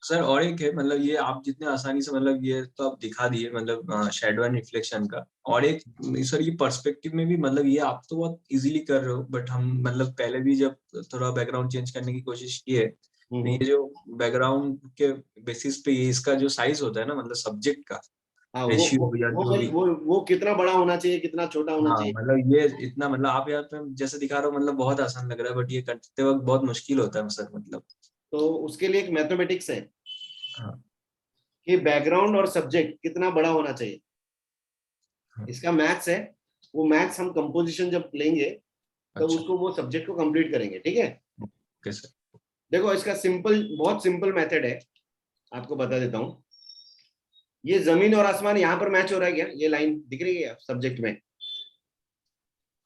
सर, और एक है, मतलब ये आप जितने आसानी से, मतलब ये तो आप दिखा दिए, मतलब शेडो एंड रिफ्लेक्शन का, और एक सर ये पर्सपेक्टिव में भी, मतलब ये आप तो बहुत इजीली कर रहे हो, बट हम मतलब पहले भी जब थोड़ा बैकग्राउंड चेंज करने की कोशिश की है, तो ये जो बैकग्राउंड के बेसिस पे ये इसका जो साइज होता है ना, मतलब सब्जेक्ट का हाँ, रेशियो या जो भी, वो कितना बड़ा होना चाहिए, कितना छोटा होना हाँ चाहिए। मतलब ये इतना, मतलब आप यहाँ पे जैसे दिखा रहे हो, मतलब बहुत आसान लग रहा है, बट ये करते वक्त बहुत मुश्किल होता है सर, मतलब। तो उसके लिए एक मैथमेटिक्स है हाँ। कि बैकग्राउंड और सब्जेक्ट कितना बड़ा होना चाहिए, हाँ। इसका मैथ्स है। वो मैथ्स हम कंपोजिशन जब लेंगे तब अच्छा। उसको, वो सब्जेक्ट को कंप्लीट करेंगे, ठीक है? Okay sir. देखो इसका बहुत सिंपल मेथड है, आपको बता देता हूं। ये जमीन और आसमान यहाँ पर मैच हो रहा है क्या? ये लाइन दिख रही है सब्जेक्ट में?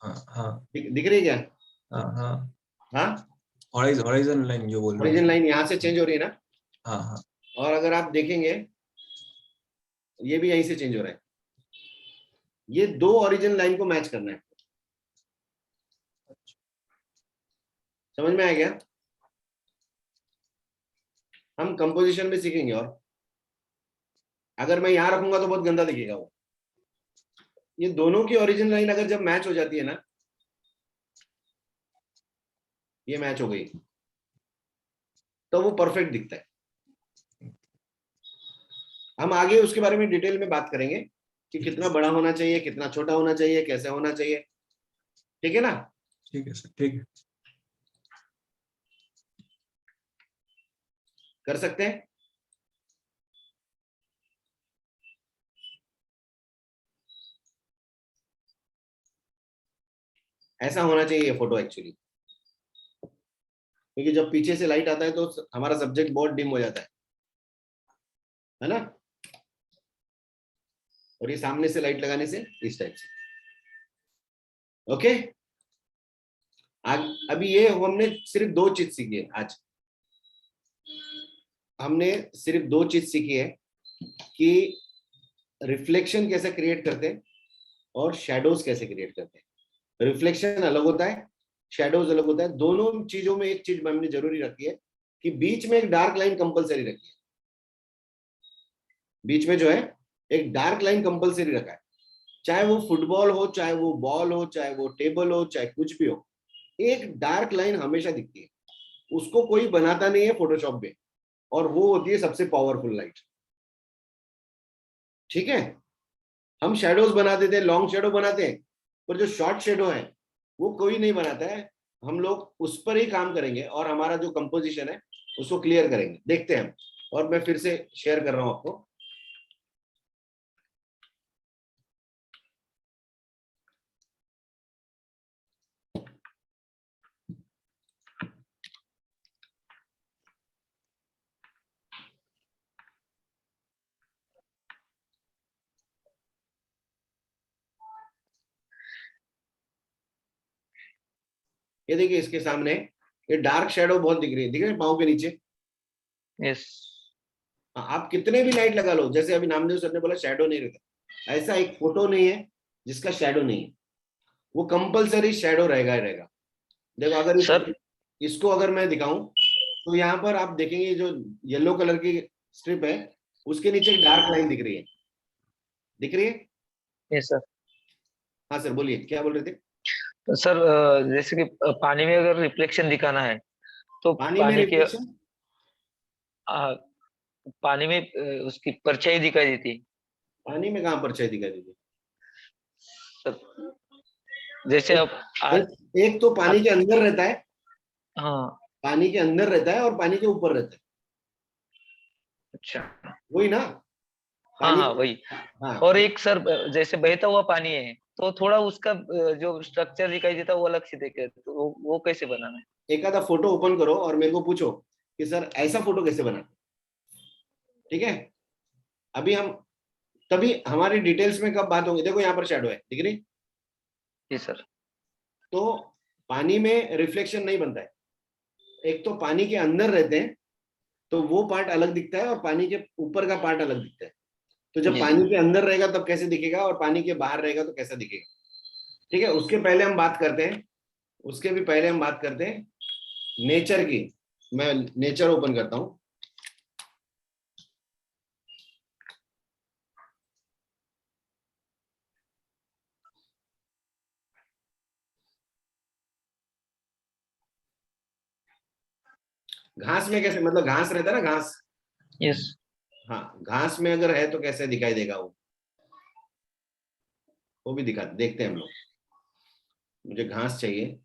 हाँ। हाँ। दिख रही है क्या? हाँ। हाँ। हाँ, हॉरिजॉन लाइन जो बोल रहे ओरिजिन हैं। लाइन यहाँ से चेंज हो रही है ना, हाँ। हाँ। और अगर आप देखेंगे ये भी यहीं से चेंज हो रहा है। ये दो ओरिजिन लाइन को मैच करना है। समझ में आ गया? हम कंपोजिशन में सीखेंगे। और अगर मैं यहां रखूंगा तो बहुत गंदा दिखेगा वो। ये दोनों की ओरिजिन लाइन अगर जब मैच हो जाती है ना, ये मैच हो गई, तो वो परफेक्ट दिखता है। हम आगे उसके बारे में डिटेल में बात करेंगे कि कितना बड़ा होना चाहिए, कितना छोटा होना चाहिए, कैसे होना चाहिए। ठीक है ना? ठीक है सर, ठीक है। कर सकते हैं। ऐसा होना चाहिए ये फोटो एक्चुअली, क्योंकि जब पीछे से लाइट आता है तो हमारा सब्जेक्ट बहुत डिम हो जाता है ना? और ये सामने से लाइट लगाने से इस टाइप से। ओके, अभी ये हमने सिर्फ दो चीज सीखी है आज। हमने सिर्फ दो चीज सीखी है कि रिफ्लेक्शन कैसे क्रिएट करते हैं और शैडोज कैसे क्रिएट करते हैं। रिफ्लेक्शन अलग होता है, शैडोज अलग होता है। दोनों चीजों में एक चीज हमने जरूरी रखी है कि बीच में एक डार्क लाइन कंपलसरी रखी है। बीच में जो है एक डार्क लाइन कंपलसरी रखा है, चाहे वो फुटबॉल हो, चाहे वो बॉल हो, चाहे वो टेबल हो, चाहे कुछ भी हो, एक डार्क लाइन हमेशा दिखती है। उसको कोई बनाता नहीं है फोटोशॉप में, और वो होती है सबसे पावरफुल लाइट। ठीक है, हम शेडोज बना देते हैं, लॉन्ग शेडो बनाते हैं, पर जो शॉर्ट शेडो है वो कोई नहीं बनाता है। हम लोग उस पर ही काम करेंगे और हमारा जो कंपोजिशन है उसको क्लियर करेंगे। देखते हैं हम, और मैं फिर से शेयर कर रहा हूं आपको। ये देखिए इसके सामने ये डार्क शेडो बहुत दिख रही है, दिख रहे हैं पाँव के नीचे। यस आप कितने भी लाइट लगा लो, जैसे अभी नामदेव सर ने बोला शैडो नहीं रहता, ऐसा एक फोटो नहीं है जिसका शैडो नहीं है, वो कंपलसरी शैडो रहेगा ही रहेगा। देखो अगर सर इसको अगर मैं दिखाऊं तो यहाँ पर आप देखेंगे जो येलो कलर की स्ट्रिप है उसके नीचे एक डार्क लाइन दिख रही है, दिख रही है? Yes sir. हाँ सर बोलिए, क्या बोल रहे थे? तो सर जैसे कि पानी में अगर रिफ्लेक्शन दिखाना है तो पानी में पानी के रिफ्लेक्शन? आ, पानी में उसकी परछाई दिखाई देती है पानी में कहाँ परछाई दिखाई देती सर। जैसे है? आप एक तो पानी के अंदर रहता है, हाँ पानी के अंदर रहता है, और पानी के ऊपर रहता है, अच्छा वही ना? हाँ पानी, हाँ वही। हाँ। और एक सर जैसे बहता हुआ पानी है तो थोड़ा उसका जो स्ट्रक्चर दिखाई देता है वो अलग से दिखे, तो वो कैसे बनाना है? एक आधा फोटो ओपन करो और मेरे को पूछो कि सर ऐसा फोटो कैसे बना। ठीक है, अभी हम, तभी हमारी डिटेल्स में कब बात होगी। देखो यहाँ पर शैडो है, दिख रही? जी सर। तो पानी में रिफ्लेक्शन नहीं बनता है, एक तो पानी के अंदर रहते हैं तो वो पार्ट अलग दिखता है, और पानी के ऊपर का पार्ट अलग दिखता है। तो जब जी जी पानी के अंदर रहेगा तब कैसे दिखेगा, और पानी के बाहर रहेगा तो कैसा दिखेगा। ठीक है, उसके पहले हम बात करते हैं, उसके भी पहले हम बात करते हैं नेचर की। मैं नेचर ओपन करता हूं। घास में कैसे, मतलब घास रहता है ना, घास। यस हाँ, घास में अगर है तो कैसे दिखाई देगा वो भी दिखा देखते हैं हम लोग। मुझे घास चाहिए।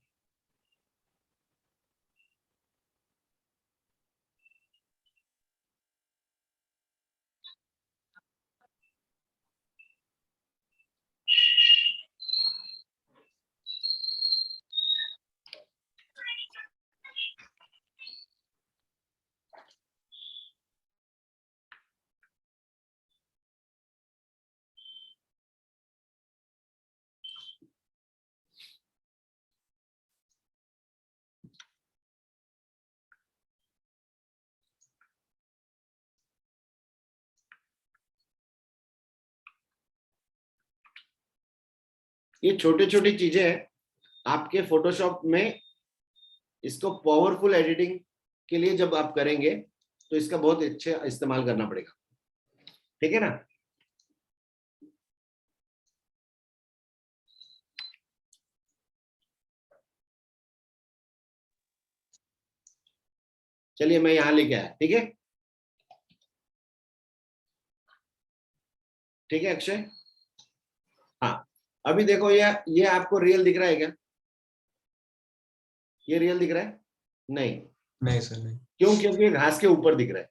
ये छोटी छोटी चीजें हैं आपके फोटोशॉप में, इसको पावरफुल एडिटिंग के लिए जब आप करेंगे तो इसका बहुत अच्छे इस्तेमाल करना पड़ेगा। ठीक है ना? चलिए मैं यहां लेके आया। ठीक है, ठीक है अक्षय। हाँ, अभी देखो ये आपको रियल दिख रहा है क्या? ये रियल दिख रहा है? नहीं। नहीं सर नहीं। क्यों? क्योंकि ये घास के ऊपर दिख रहा है।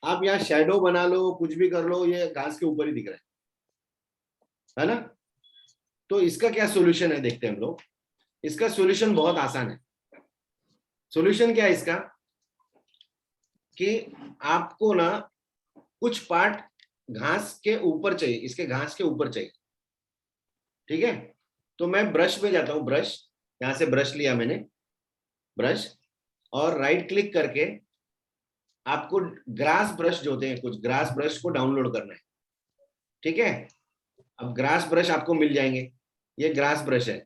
आप यहाँ शेडो बना लो, कुछ भी कर लो, ये घास के ऊपर ही दिख रहा है ना? तो इसका क्या सोल्यूशन है देखते हैं हम लोग। इसका सोल्यूशन बहुत आसान है। सोल्यूशन क्या है इसका, कि आपको ना कुछ पार्ट घास के ऊपर चाहिए, इसके घास के ऊपर चाहिए। ठीक है, तो मैं ब्रश पे जाता हूं। ब्रश, यहां से ब्रश लिया मैंने, ब्रश, और राइट क्लिक करके आपको ग्रास ब्रश जो होते हैं, कुछ ग्रास ब्रश को डाउनलोड करना है। ठीक है, अब ग्रास ब्रश आपको मिल जाएंगे। ये ग्रास ब्रश है,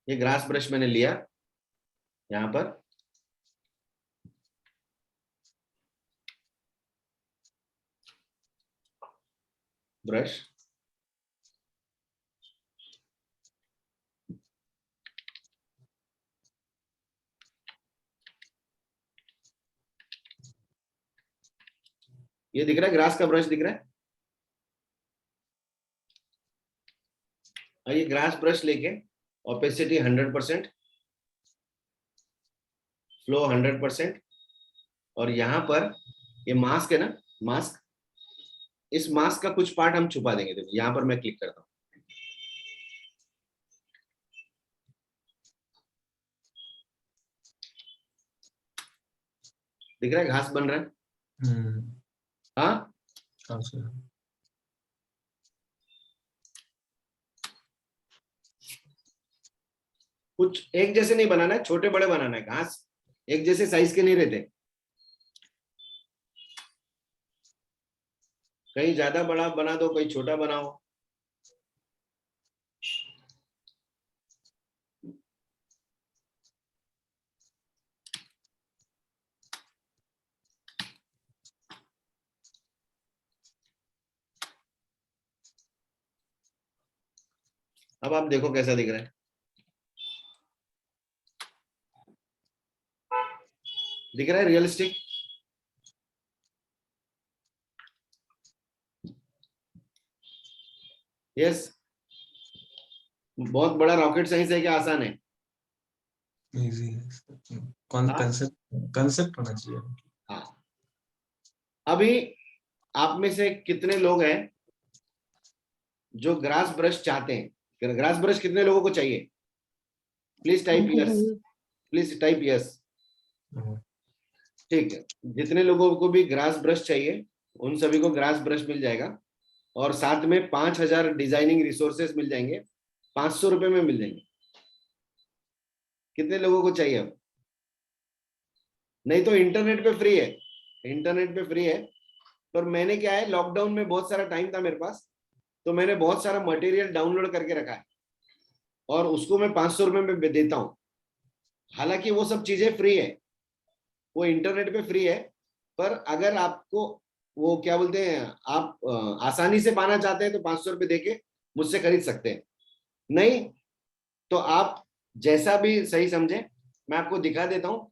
ये ग्रास ब्रश मैंने लिया यहाँ पर, ब्रश, ये दिख रहा है, ग्रास का ब्रश दिख रहा है। और ये ग्रास ब्रश लेके ओपेसिटी 100%, फ्लो 100%, और यहाँ पर ये मास्क है ना, मास्क, इस मास्क का कुछ पार्ट हम छुपा देंगे। देखो यहाँ पर मैं क्लिक करता हूँ, दिख रहा है घास बन रहा है। हाँ, हाँ सर। कुछ एक जैसे नहीं बनाना है, छोटे बड़े बनाना है। घास एक जैसे साइज के नहीं रहते, कहीं ज्यादा बड़ा बना दो, कहीं छोटा बनाओ। अब आप देखो कैसा दिख रहा है, दिख रहा है रियलिस्टिक। यस, बहुत बड़ा रॉकेट साइंस है, क्या आसान है? इजी है। कंसेप्ट होना चाहिए। हाँ, अभी आप में से कितने लोग हैं जो ग्रास ब्रश चाहते हैं? ग्रास ब्रश कितने लोगों को चाहिए? Please type yes, please type yes. ठीक है, जितने लोगों को भी ग्रास ब्रश चाहिए उन सभी को ग्रास ब्रश मिल जाएगा, और साथ में 5000 डिजाइनिंग रिसोर्सेस मिल जाएंगे, 500 रुपए में मिल जाएंगे। कितने लोगों को चाहिए अब? नहीं तो इंटरनेट पे फ्री है, इंटरनेट पे फ्री है। पर मैंने क्या है, लॉकडाउन में बहुत सारा टाइम था मेरे पास, तो मैंने बहुत सारा मटेरियल डाउनलोड करके रखा है, और उसको मैं 500 रुपए में देता हूँ। हालांकि वो सब चीजें फ्री है, वो इंटरनेट पे फ्री है, पर अगर आपको वो क्या बोलते हैं, आप आसानी से पाना चाहते हैं तो 500 रुपए देके मुझसे खरीद सकते हैं। नहीं तो आप जैसा भी सही समझे, मैं आपको दिखा देता हूं।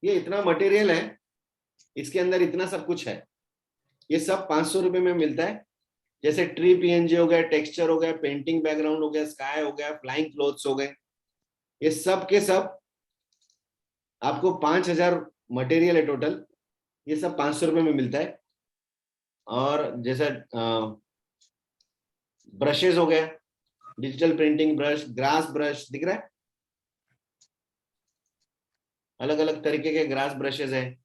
ये इतना मटेरियल है, इसके अंदर इतना सब कुछ है, ये सब 500 रुपए में मिलता है। जैसे ट्री पीएनजी हो गया, टेक्सचर हो गया, पेंटिंग बैकग्राउंड हो गया, स्काई हो गया, फ्लाइंग क्लोथ्स हो गए, ये सब के सब आपको 5000 मटेरियल है टोटल, ये सब 500 रुपए में मिलता है। और जैसा ब्रशेस हो गया, digital printing brush, grass brush दिख रहा है, अलग अलग तरीके के ग्रास ब्रशेस हैं,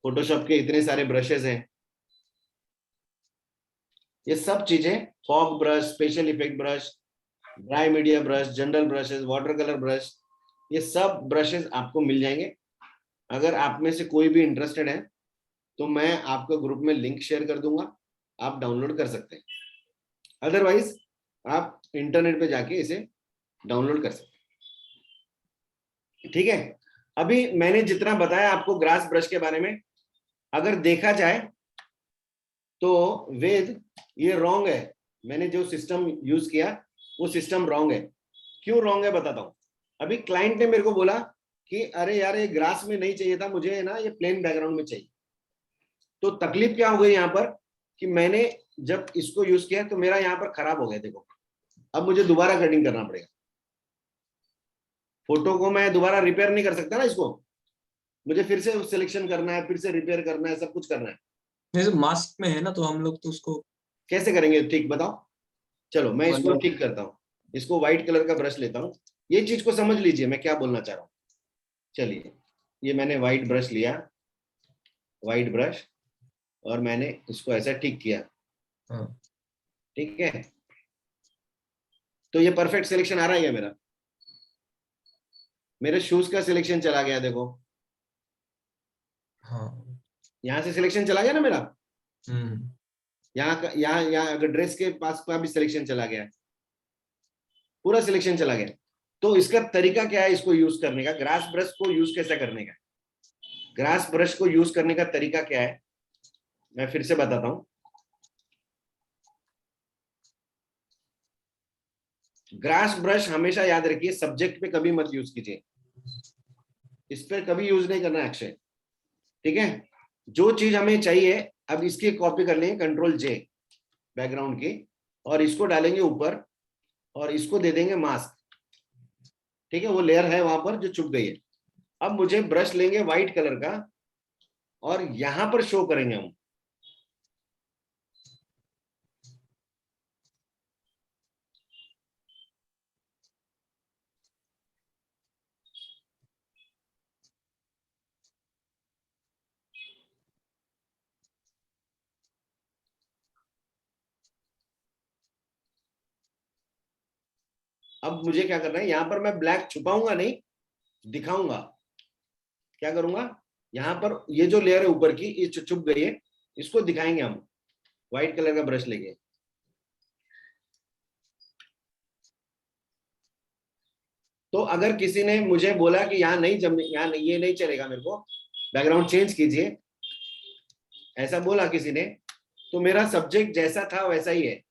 फोटोशॉप के इतने सारे ब्रशेस हैं, ये सब चीजें, fog brush, special effect brush, dry media brush, general brushes, water colour brush, ये सब ब्रशेस आपको मिल जाएंगे। अगर आप में से कोई भी इंटरेस्टेड है तो मैं आपको ग्रुप में लिंक शेयर कर दूंगा, आप डाउनलोड कर सकते हैं। अदरवाइज आप इंटरनेट पे जाके इसे डाउनलोड कर सकते हैं। ठीक है, अभी मैंने जितना बताया आपको ग्रास ब्रश के बारे में, अगर देखा जाए तो वेद ये रॉन्ग है, मैंने जो सिस्टम यूज किया वो सिस्टम रॉन्ग है। क्यों रॉन्ग है बताता हूं। अभी क्लाइंट ने मेरे को बोला कि अरे यार ये ग्रास में नहीं चाहिए था मुझे, ना ये प्लेन बैकग्राउंड में चाहिए। तो तकलीफ क्या हो गई यहाँ पर कि मैंने जब इसको यूज किया तो मेरा यहाँ पर खराब हो गया। देखो अब मुझे दोबारा कटिंग करना पड़ेगा, फोटो को मैं दोबारा रिपेयर नहीं कर सकता ना, इसको मुझे फिर से सिलेक्शन करना है, फिर से रिपेयर करना है, सब कुछ करना है। जैसे मास्क में है ना, तो हम लोग तो उसको कैसे करेंगे ठीक बताओ। चलो मैं इसको मतलब- ठीक करता हूँ, इसको व्हाइट कलर का ब्रश लेता हूँ। ये चीज को समझ लीजिए मैं क्या बोलना चाह रहा हूँ। चलिए ये मैंने व्हाइट ब्रश लिया, व्हाइट ब्रश, और मैंने इसको ऐसा ठीक किया। हाँ। ठीक है, तो ये परफेक्ट सिलेक्शन आ रहा है मेरा। मेरे शूज का सिलेक्शन चला गया, देखो हाँ। यहाँ से सिलेक्शन चला गया ना मेरा। यहाँ अगर ड्रेस के पास का भी सिलेक्शन चला गया, पूरा सिलेक्शन चला गया, तो इसका तरीका क्या है इसको यूज करने का, ग्रास ब्रश को यूज कैसे करने का, ग्रास ब्रश को यूज करने का तरीका क्या है, मैं फिर से बताता हूं। ग्रास ब्रश हमेशा याद रखिए सब्जेक्ट पे कभी मत यूज कीजिए, इस पर कभी यूज नहीं करना अक्षय, ठीक है। जो चीज हमें चाहिए, अब इसकी कॉपी कर लेंगे कंट्रोल जे बैकग्राउंड की, और इसको डालेंगे ऊपर और इसको दे देंगे मास्क, ठीक है। वो लेयर है वहां पर जो छुप गई है। अब मुझे ब्रश लेंगे व्हाइट कलर का और यहां पर शो करेंगे हम, अब मुझे क्या करना है, यहां पर मैं ब्लैक छुपाऊंगा नहीं, दिखाऊंगा। क्या करूंगा, यहां पर ये जो लेयर है ऊपर की, ये छुप गई है, इसको दिखाएंगे हम व्हाइट कलर का ब्रश लेके। तो अगर किसी ने मुझे बोला कि यहाँ नहीं यहाँ नहीं, ये नहीं चलेगा, मेरे को बैकग्राउंड चेंज कीजिए, ऐसा बोला किसी ने, तो मेरा सब्जेक्ट जैसा था वैसा ही है।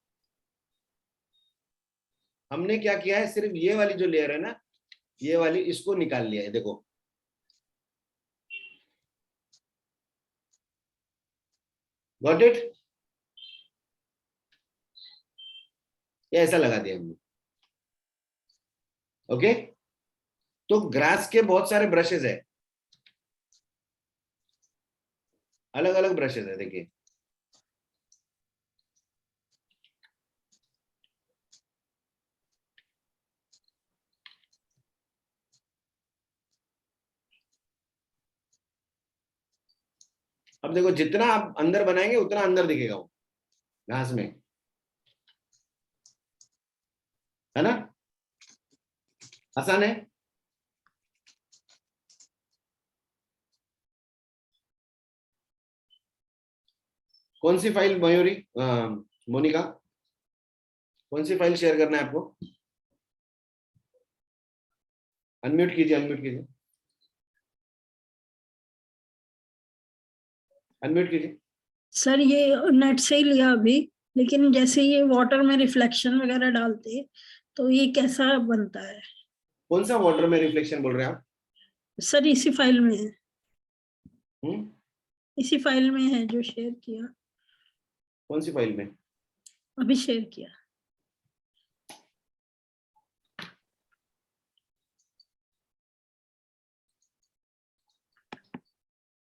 हमने क्या किया है, सिर्फ ये वाली जो लेयर है ना, ये वाली, इसको निकाल लिया है, देखो। Got it? ये ऐसा लगा दिया हमने, ओके। तो ग्रास के बहुत सारे ब्रशेस है, अलग अलग ब्रशेस है, देखिए। अब देखो, जितना आप अंदर बनाएंगे उतना अंदर दिखेगा वो घास में, है ना। आसान है। कौन सी फाइल मयूरी, मोनिका, कौन सी फाइल शेयर करना है आपको? अनम्यूट कीजिए, अनम्यूट कीजिए, अनम्यूट कीजिए। सर ये नेट से ही लिया अभी, लेकिन जैसे ये वाटर में रिफ्लेक्शन वगैरह डालते तो ये कैसा बनता है? कौन सा वाटर में रिफ्लेक्शन बोल रहे हैं आप? सर इसी फाइल में है, हम्म, इसी फाइल में है जो शेयर किया, कौन सी फाइल में? अभी शेयर किया।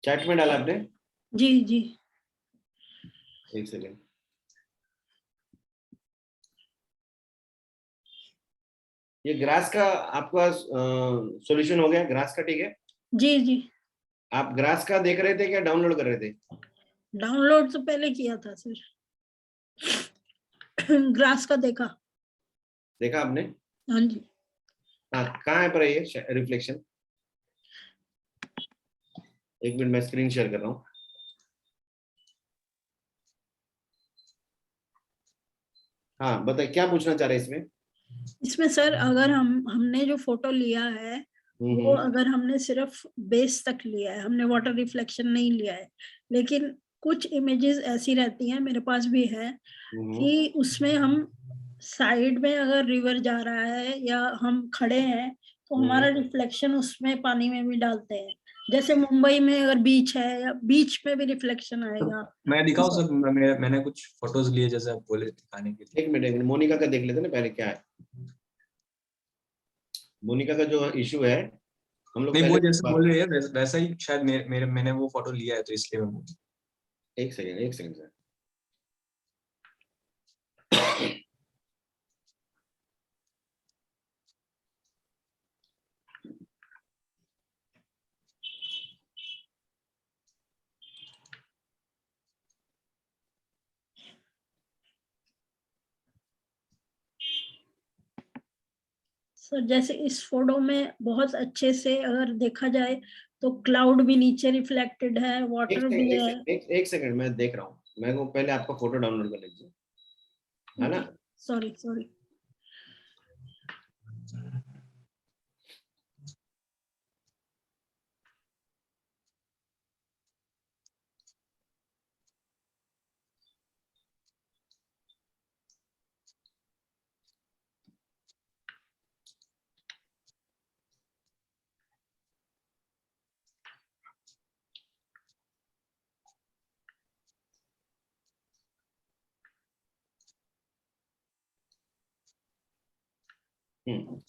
चैट में डाला आपने? जी जी। एक सेकेंड। ये ग्रास का आपका सॉल्यूशन हो गया, ग्रास का, ठीक है। जी जी। आप ग्रास का देख रहे थे क्या डाउनलोड कर रहे थे? डाउनलोड तो पहले किया था सर। ग्रास का देखा। देखा आपने? हाँ जी। हाँ, कहाँ है पर ये रिफ्लेक्शन? एक मिनट, मैं स्क्रीन शेयर कर रहा हूँ। हाँ बताइए, क्या पूछना चाह रहे हैं इसमें? इसमें सर अगर हमने जो फोटो लिया है वो अगर हमने सिर्फ बेस तक लिया है, हमने वाटर रिफ्लेक्शन नहीं लिया है, लेकिन कुछ इमेजेस ऐसी रहती हैं, मेरे पास भी है, कि उसमें हम साइड में अगर रिवर जा रहा है या हम खड़े हैं तो हमारा रिफ्लेक्शन उसमें पानी में भी डालते हैं। जैसे मुंबई में अगर बीच है, या बीच में भी रिफ्लेक्शन आएगा। मैं दिखाऊं सर, मैंने कुछ फोटोज लिए जैसे आप बोले दिखाने के लिए। एक मिनट, मोनिका का देख लेते ना पहले क्या है। मोनिका का जो इशू है, हम लोग नहीं, वो पहले जैसे बोल रहे हैं वैसा ही शायद मैंने वो फोटो लिया है तो इसलिए मैं बोल। एक सेकेंड सर। सर जैसे इस फोटो में बहुत अच्छे से अगर देखा जाए तो क्लाउड भी नीचे रिफ्लेक्टेड है, वाटर भी है। एक सेकंड, मैं देख रहा हूँ, मैं को पहले आपका फोटो डाउनलोड कर लीजिए, है ना? Sorry sorry.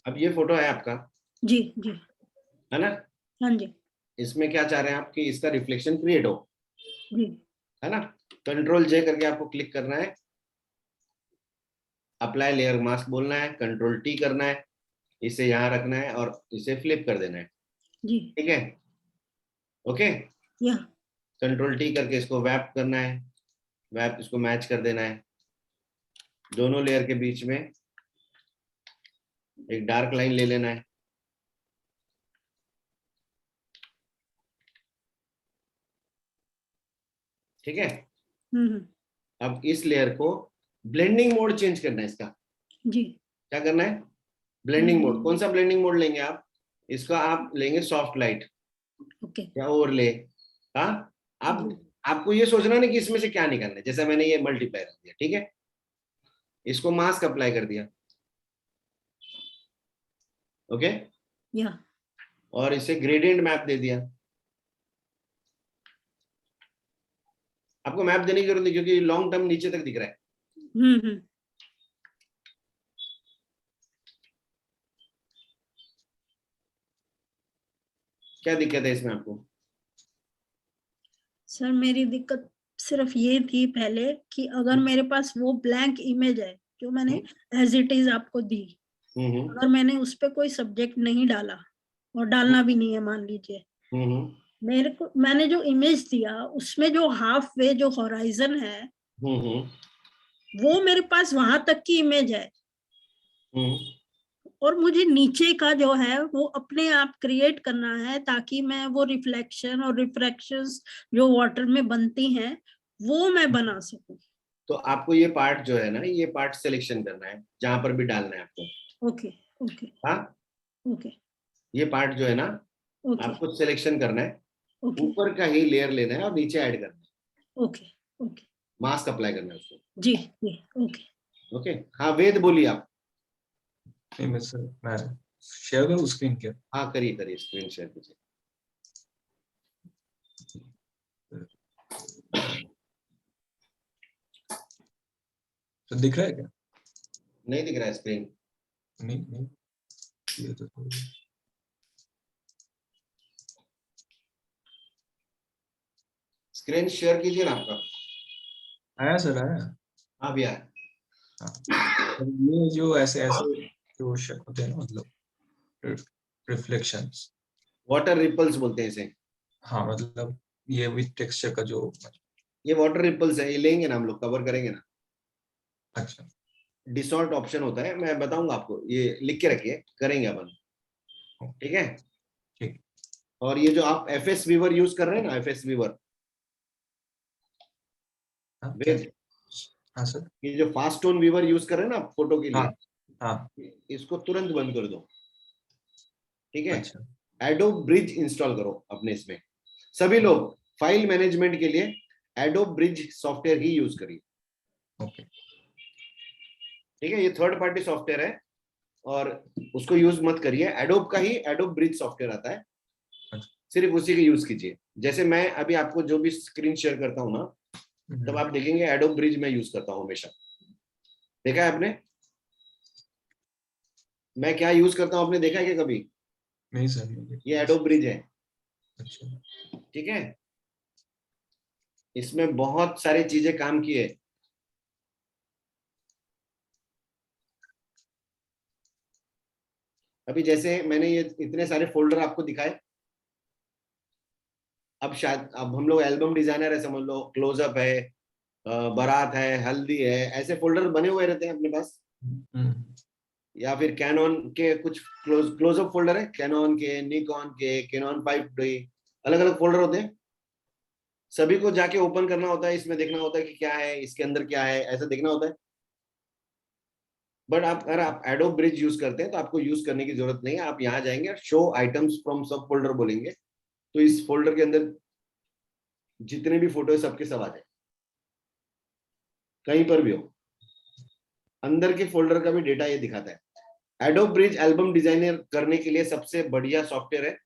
अब ये फोटो है आपका, जी जी। है ना? हाँ जी इसमें क्या चाह रहे हैं आप कि इसका रिफ्लेक्शन क्रिएट हो, जी। है ना? कंट्रोल जे करके आपको क्लिक करना है, अप्लाई लेयर मास्क बोलना है, कंट्रोल टी करना है, इसे यहाँ रखना है और इसे फ्लिप कर देना है। जी ठीक है, ओके। या कंट्रोल टी करके इसको वैप करना है, वैप इसको मैच कर देना है, दोनों लेयर के बीच में एक डार्क लाइन ले लेना है। ठीक है, अब इस लेयर को ब्लेंडिंग मोड चेंज करना है इसका। जी क्या करना है? Blending mode. कौन सा ब्लेंडिंग मोड लेंगे आप? इसका आप लेंगे सॉफ्ट लाइट ओके। या ओवरले। हाँ, आपको ये सोचना नहीं कि इसमें से क्या निकालना है। जैसे मैंने ये मल्टीप्लाई कर दिया, ठीक है, इसको मास्क अप्लाई कर दिया, ओके, या और इसे ग्रेडियंट मैप दे दिया। आपको मैप देने की जरूरत नहीं क्योंकि लॉन्ग टर्म नीचे तक दिख रहा है। क्या दिक्कत है इसमें आपको? सर मेरी दिक्कत सिर्फ ये थी पहले कि अगर मेरे पास वो ब्लैंक इमेज है जो मैंने एज इट इज आपको दी, अगर मैंने उस पे कोई सब्जेक्ट नहीं डाला और डालना भी नहीं है मान लीजिए, मैंने जो इमेज दिया उसमें जो हाफ वे जो होराइजन है वो मेरे पास वहां तक की इमेज है और मुझे नीचे का जो है वो अपने आप क्रिएट करना है ताकि मैं वो रिफ्लेक्शन और रिफ्रैक्शंस जो वाटर में बनती हैं वो मैं बना सकूं। तो आपको ये पार्ट जो है ना, ये पार्ट सिलेक्शन करना है जहां पर भी डालना है आपको। ओके ओके हाँ, ओके ये पार्ट जो है ना, ओके आपको सिलेक्शन करना है, ओके ऊपर का ही लेयर लेना है और नीचे ऐड करना है, ओके ओके मास्क अप्लाई करना है उसको। जी जी ओके ओके, हाँ वेद बोलिए आप। नहीं मैं सर, मैं शेयर करूँ स्क्रीन क्या? हाँ करिए करिए, स्क्रीन शेयर कीजिए। तो दिख रहा है क्या? नहीं दिख रहा है स्क्रीन। नहीं ये तो स्क्रीन शेयर कीजिए ना आपका। आया सर, आया। हाँ भी आया। ये जो ऐसे ऐसे जो होते हैं ना, मतलब रिफ्लेक्शंस, वाटर रिपल्स बोलते हैं इसे। हाँ मतलब ये विद टेक्सचर का जो, ये वाटर रिपल्स है, ये लेंगे ना हम लोग, कवर करेंगे ना। अच्छा डिसॉर्ट ऑप्शन होता है, मैं बताऊंगा आपको, ये लिख के रखिए, करेंगे अपन। ठीक है, ठीक। और ये जो आप FS वीवर यूज कर रहे हैं ना, FS वीवर, वेद, हाँ सर, ये जो फास्ट टोन वीवर यूज कर रहे हैं ना आप फोटो के लिए, हाँ इसको तुरंत बंद कर दो। ठीक है, अच्छा एडोब ब्रिज इंस्टॉल करो अपने इसमें। सभी लोग फाइल मैनेजमेंट के लिए एडोब ब्रिज सॉफ्टवेयर ही यूज करिए। ओके ठीक है, ये थर्ड पार्टी सॉफ्टवेयर है और उसको यूज मत करिए। एडोब का ही एडोब ब्रिज सॉफ्टवेयर आता है, सिर्फ उसी का यूज कीजिए। जैसे मैं अभी आपको जो भी स्क्रीन शेयर करता हूँ ना, तब आप देखेंगे एडोब ब्रिज में यूज करता हूँ हमेशा। देखा है आपने मैं क्या यूज करता हूँ? आपने देखा है क्या कभी? नहीं सर, नहीं। ये एडोब ब्रिज है। अच्छा ठीक है, इसमें बहुत सारी चीजें काम की है। अभी जैसे मैंने ये इतने सारे फोल्डर आपको दिखाए, अब शायद अब हम लोग एल्बम डिजाइनर है, समझ लो, क्लोजअप है, बारात है, हल्दी है, ऐसे फोल्डर बने हुए रहते हैं अपने पास। या फिर कैनन के कुछ क्लोजअप फोल्डर है, कैनन के, निकॉन के, कैनन 5D, अलग अलग फोल्डर होते हैं। सभी को जाके ओपन करना होता है, इसमें देखना होता है कि क्या है, इसके अंदर क्या है, ऐसा देखना होता है। बट आप अगर आप एडोब ब्रिज यूज करते हैं तो आपको यूज करने की जरूरत नहीं है। आप यहाँ जाएंगे, शो आइटम्स फ्रॉम सब फोल्डर बोलेंगे, तो इस फोल्डर के अंदर जितने भी फोटो है सबके सब आ जाए, कहीं पर भी हो, अंदर के फोल्डर का भी डेटा ये दिखाता है। एडोब ब्रिज एल्बम डिजाइनर करने के लिए सबसे बढ़िया सॉफ्टवेयर है।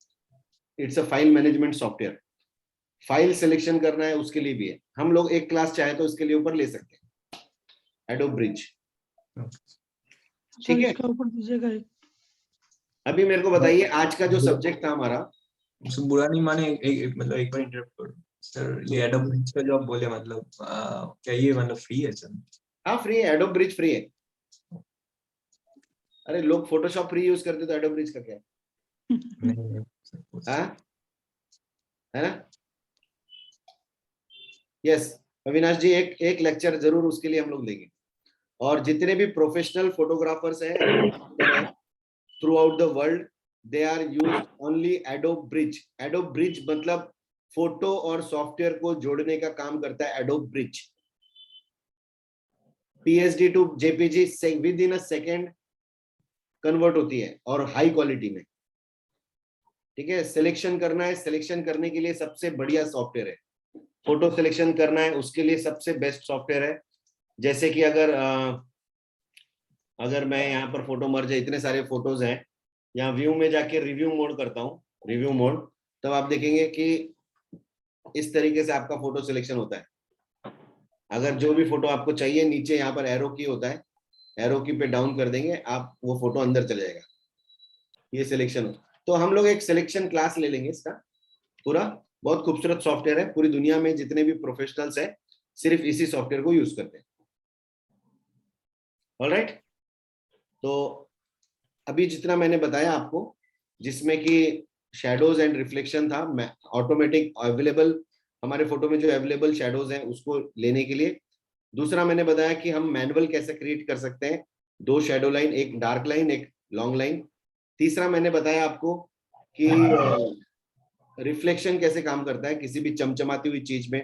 It's a file management software. File selection करना है उसके लिए भी है। हम लोग एक क्लास चाहे तो इसके लिए ऊपर ले सकते हैं, एडोब ब्रिज। ठीक है, इसका ऊपर दीजिएगा एक। अभी मेरे को बताइए आज का जो सब्जेक्ट था हमारा, सो बुरा नहीं माने, मतलब एक बार इंटरप्ट करो सर, ये एडोब ब्रिज का जो आप बोले, मतलब क्या ये मतलब फ्री है सर? हाँ फ्री है, एडोब ब्रिज फ्री है। अरे लोग फोटोशॉप फ्री यूज करते तो एडोब ब्रिज का क्या है? नहीं हाँ है ना? यस अविनाश जी, एक लेक्चर जरूर उसके लिए हम लोग लेंगे। और जितने भी प्रोफेशनल फोटोग्राफर्स हैं throughout the world, they are use only Adobe Bridge. Adobe Bridge मतलब फोटो और सॉफ्टवेयर को जोड़ने का काम करता है Adobe Bridge. PSD to JPG within a second convert होती है और हाई क्वालिटी में। ठीक है, सिलेक्शन करना है, सिलेक्शन करने के लिए सबसे बढ़िया सॉफ्टवेयर है। फोटो सिलेक्शन करना है उसके लिए सबसे बेस्ट सॉफ्टवेयर है। जैसे कि अगर मैं यहाँ पर फोटो मर्ज है, इतने सारे फोटोज हैं, यहाँ व्यू में जाके रिव्यू मोड करता हूँ, रिव्यू मोड, तब आप देखेंगे कि इस तरीके से आपका फोटो सिलेक्शन होता है। अगर जो भी फोटो आपको चाहिए, नीचे यहाँ पर एरो की होता है, एरो की पे डाउन कर देंगे आप, वो फोटो अंदर चले जाएगा। ये सिलेक्शन। तो हम लोग एक सिलेक्शन क्लास ले लेंगे इसका पूरा। बहुत खूबसूरत सॉफ्टवेयर है, पूरी दुनिया में जितने भी प्रोफेशनल्स हैं सिर्फ इसी सॉफ्टवेयर को यूज करते हैं। ऑलराइट, तो अभी जितना मैंने बताया आपको, जिसमें कि शैडोज एंड रिफ्लेक्शन था, ऑटोमेटिक अवेलेबल, हमारे फोटो में जो अवेलेबल शैडोज हैं उसको लेने के लिए। दूसरा मैंने बताया कि हम मैनुअल कैसे क्रिएट कर सकते हैं, 2 शैडो लाइन, एक डार्क लाइन, एक लॉन्ग लाइन। तीसरा मैंने बताया आपको कि रिफ्लेक्शन कैसे काम करता है किसी भी चमचमाती हुई चीज में,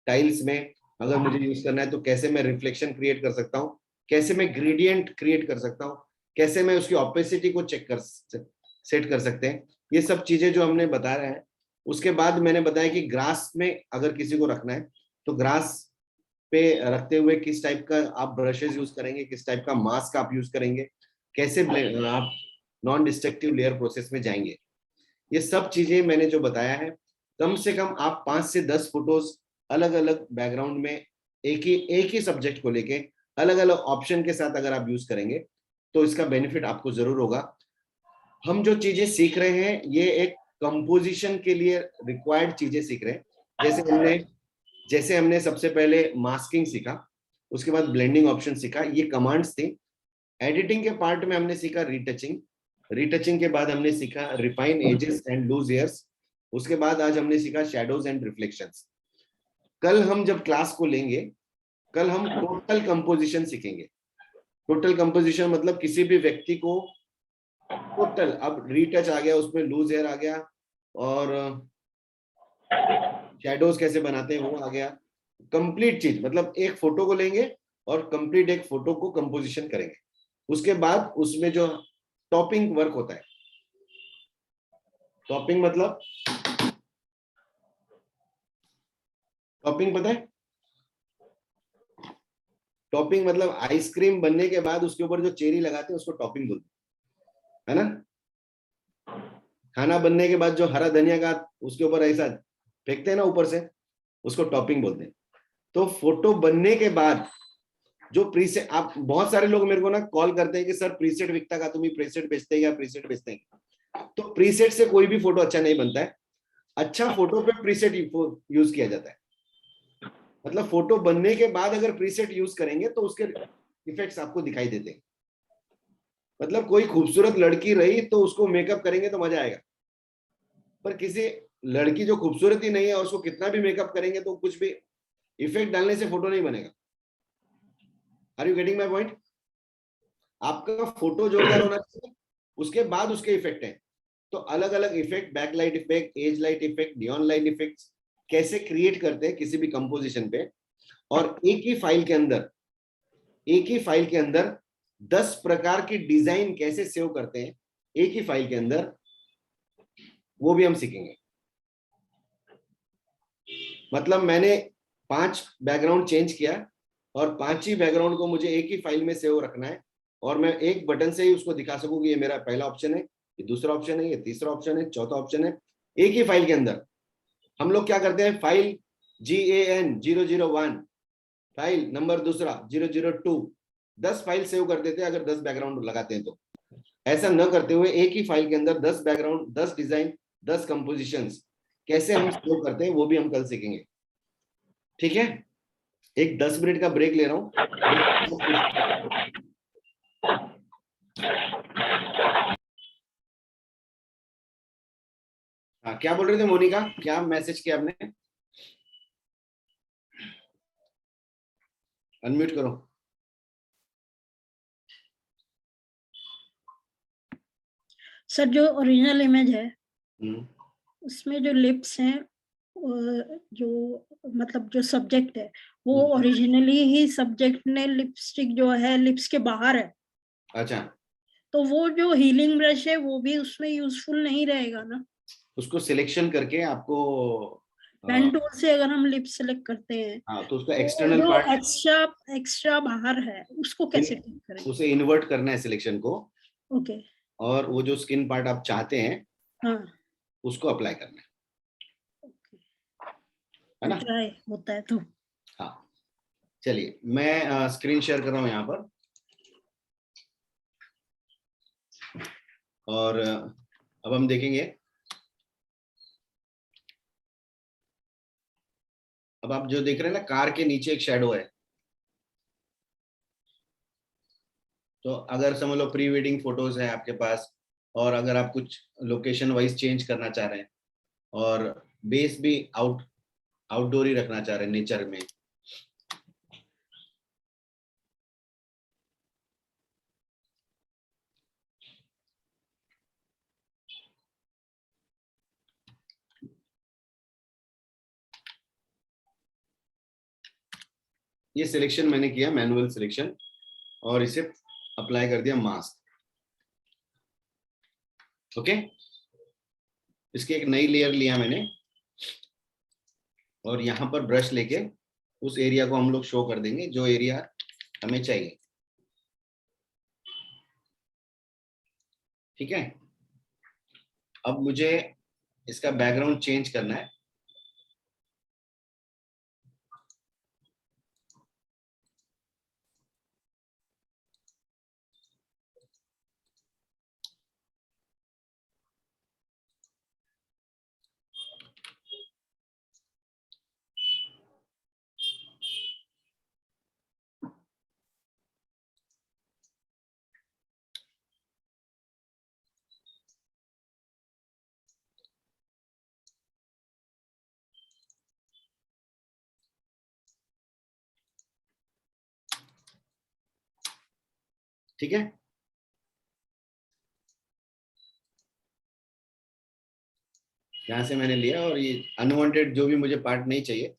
टाइल्स में अगर मुझे यूज करना है तो कैसे मैं रिफ्लेक्शन क्रिएट कर सकता हूँ, कैसे मैं ग्रेडियंट क्रिएट कर सकता हूँ, कैसे मैं उसकी ऑपेसिटी को सेट कर सकते हैं। ये सब चीजें जो हमने बता रहे हैं। उसके बाद मैंने बताया कि ग्रास में अगर किसी को रखना है तो ग्रास पे रखते हुए किस टाइप का आप ब्रशेस यूज करेंगे, किस टाइप का मास्क आप यूज करेंगे, कैसे आप नॉन डिस्ट्रक्टिव लेयर प्रोसेस में जाएंगे। ये सब चीजें मैंने जो बताया है, कम से कम आप 5 से 10 फोटोज अलग अलग बैकग्राउंड में एक ही सब्जेक्ट को लेके अलग अलग ऑप्शन के साथ अगर आप यूज करेंगे तो इसका बेनिफिट आपको जरूर होगा। हम जो चीजें सीख रहे हैं ये एक कंपोजिशन के लिए रिक्वायर्ड चीजें सीख रहे हैं। जैसे हमने सबसे पहले मास्किंग सीखा, उसके बाद ब्लेंडिंग ऑप्शन सीखा, ये कमांड्स थी। एडिटिंग के पार्ट में हमने सीखा रीटचिंग के बाद हमने सीखा refine edges and loose hairs. उसके बाद आज हमने सीखा शैडोज एंड रिफ्लेक्शंस। कल हम जब क्लास को लेंगे, कल हम टोटल कंपोजिशन सीखेंगे। टोटल कंपोजिशन मतलब किसी भी व्यक्ति को टोटल, अब रीटच आ गया, उसमें लूज एयर आ गया और शैडोज कैसे बनाते हैं वो आ गया। कंप्लीट चीज मतलब एक फोटो को लेंगे और कंप्लीट एक फोटो को कंपोजिशन करेंगे। उसके बाद उसमें जो टॉपिंग वर्क होता है, टॉपिंग मतलब टॉपिंग पता है? टॉपिंग मतलब आइसक्रीम बनने के बाद उसके ऊपर जो चेरी लगाते हैं उसको टॉपिंग बोलते हैं, है ना? खाना बनने के बाद जो हरा धनिया का उसके ऊपर ऐसा फेंकते हैं ना ऊपर से, उसको टॉपिंग बोलते हैं। तो फोटो बनने के बाद जो प्रीसेट, आप बहुत सारे लोग मेरे को ना कॉल करते हैं कि सर प्रीसेट बिकता का, तुम्हें प्रीसेट बेचते हैं या प्रीसेट बेचते हैं? तो प्रीसेट से कोई भी फोटो अच्छा नहीं बनता है। अच्छा फोटो पे प्रीसेट यूज किया जाता है। मतलब फोटो बनने के बाद अगर प्रीसेट यूज करेंगे तो उसके इफेक्ट्स आपको दिखाई देते हैं। मतलब कोई खूबसूरत लड़की रही तो उसको मेकअप करेंगे तो मजा आएगा, पर किसी लड़की जो खूबसूरत ही नहीं है और उसको कितना भी मेकअप करेंगे तो कुछ भी इफेक्ट डालने से फोटो नहीं बनेगा। Are you getting my point? आपका फोटो जोरदार होना चाहिए, उसके बाद उसके इफेक्ट हैं। तो अलग अलग effect, backlight effect, edge light effect, neon light effects, कैसे क्रिएट करते हैं किसी भी कंपोजिशन पे, और एक ही फाइल के अंदर 10 प्रकार की डिजाइन कैसे सेव करते हैं एक ही फाइल के अंदर, वो भी हम सीखेंगे। मतलब मैंने 5 बैकग्राउंड चेंज किया और 5 ही बैकग्राउंड को मुझे एक ही फाइल में सेव रखना है, और मैं एक बटन से ही उसको दिखा सकूं कि ये मेरा पहला ऑप्शन है, ये दूसरा ऑप्शन है, ये तीसरा ऑप्शन है, चौथा ऑप्शन है, एक ही फाइल के अंदर। हम लोग क्या करते हैं, फाइल GAN 001, फाइल नंबर दूसरा 002, 10 फाइल सेव कर देते हैं अगर 10 बैकग्राउंड लगाते हैं तो। ऐसा न करते हुए एक ही फाइल के अंदर 10 बैकग्राउंड, 10 डिजाइन, 10 कंपोजिशंस कैसे हम सेव करते हैं वो भी हम कल सीखेंगे। ठीक है, एक 10 मिनट का ब्रेक ले रहा हूं। हाँ, क्या बोल रहे थे मोनिका, क्या मैसेज किया आपने? अनम्यूट करो। सर जो ओरिजिनल इमेज है उसमें जो लिप्स हैं, जो मतलब जो सब्जेक्ट है वो ओरिजिनली ही सब्जेक्ट ने लिपस्टिक जो है लिप्स के बाहर है, अच्छा, तो वो जो हीलिंग ब्रश है वो भी उसमें यूजफुल नहीं रहेगा ना? उसको सिलेक्शन करके आपको पेन टूल से अगर हम लिप सेलेक्ट करते हैं हाँ, तो उसका तो एक्सटर्नल जो पार्ट एक्स्ट्रा बाहर है उसको कैसे ठीक करेंगे? उसे इन्वर्ट करना है सिलेक्शन को, ओके, और वो जो स्किन पार्ट आप चाहते हैं हाँ उसको अप्लाई करना है ना? ट्राई होता है तो। हाँ, चलिए मैं स्क्रीन शेयर कर रहा हूँ यहाँ पर, और अब हम देखेंगे। अब आप जो देख रहे हैं ना, कार के नीचे एक शैडो है, तो अगर समझ लो प्री वेडिंग फोटोज है आपके पास, और अगर आप कुछ लोकेशन वाइज चेंज करना चाह रहे हैं और बेस भी आउटडोर ही रखना चाह रहे हैं नेचर में, ये सिलेक्शन मैंने किया मैनुअल सिलेक्शन, और इसे अप्लाई कर दिया मास्क। ओके, इसकी एक नई लेयर लिया मैंने, और यहाँ पर ब्रश लेके उस एरिया को हम लोग शो कर देंगे जो एरिया हमें चाहिए। ठीक है, अब मुझे इसका बैकग्राउंड चेंज करना है। ठीक है, यहाँ से मैंने लिया, और ये अनवांटेड जो भी मुझे पार्ट नहीं चाहिए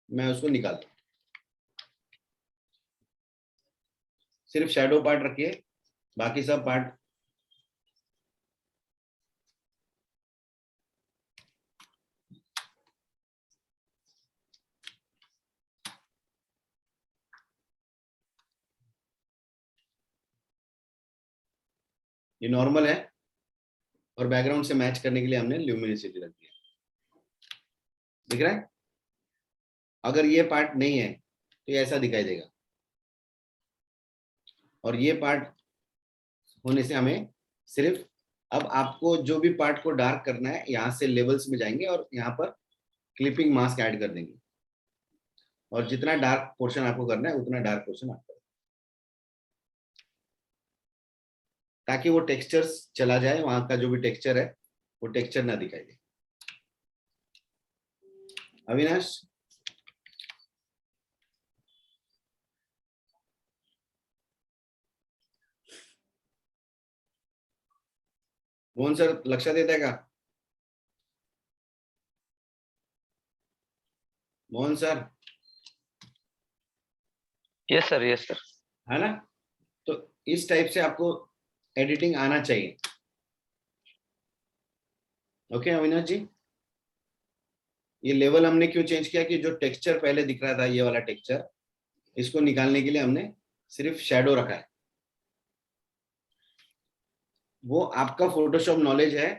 मैं उसको निकाल दूं। सिर्फ शैडो पार्ट रखिए, बाकी सब पार्ट ये नॉर्मल है, और बैकग्राउंड से मैच करने के लिए हमने ल्यूमिनिसिटी रख दिया। दिख रहा है? अगर ये पार्ट नहीं है तो ये ऐसा दिखाई देगा, और ये पार्ट होने से हमें सिर्फ, अब आपको जो भी पार्ट को डार्क करना है यहाँ से लेवल्स में जाएंगे और यहाँ पर क्लिपिंग मास्क ऐड कर देंगे, और जितना डार्क पोर्शन आपको करना है उतना डार्क पोर्शन आप करें, ताकि वो टेक्सचर्स चला जाए, वहां का जो भी टेक्सचर है वो टेक्सचर ना दिखाई दे। अविनाश, मोहन सर लक्षात येत आहे का? Mohan sir, yes sir, yes sir. है ना? तो इस टाइप से आपको एडिटिंग आना चाहिए। ओके अविनाश जी, ये लेवल हमने क्यों चेंज किया कि जो टेक्सचर पहले दिख रहा था, ये वाला टेक्सचर, इसको निकालने के लिए हमने सिर्फ शैडो रखा है। वो आपका फोटोशॉप नॉलेज है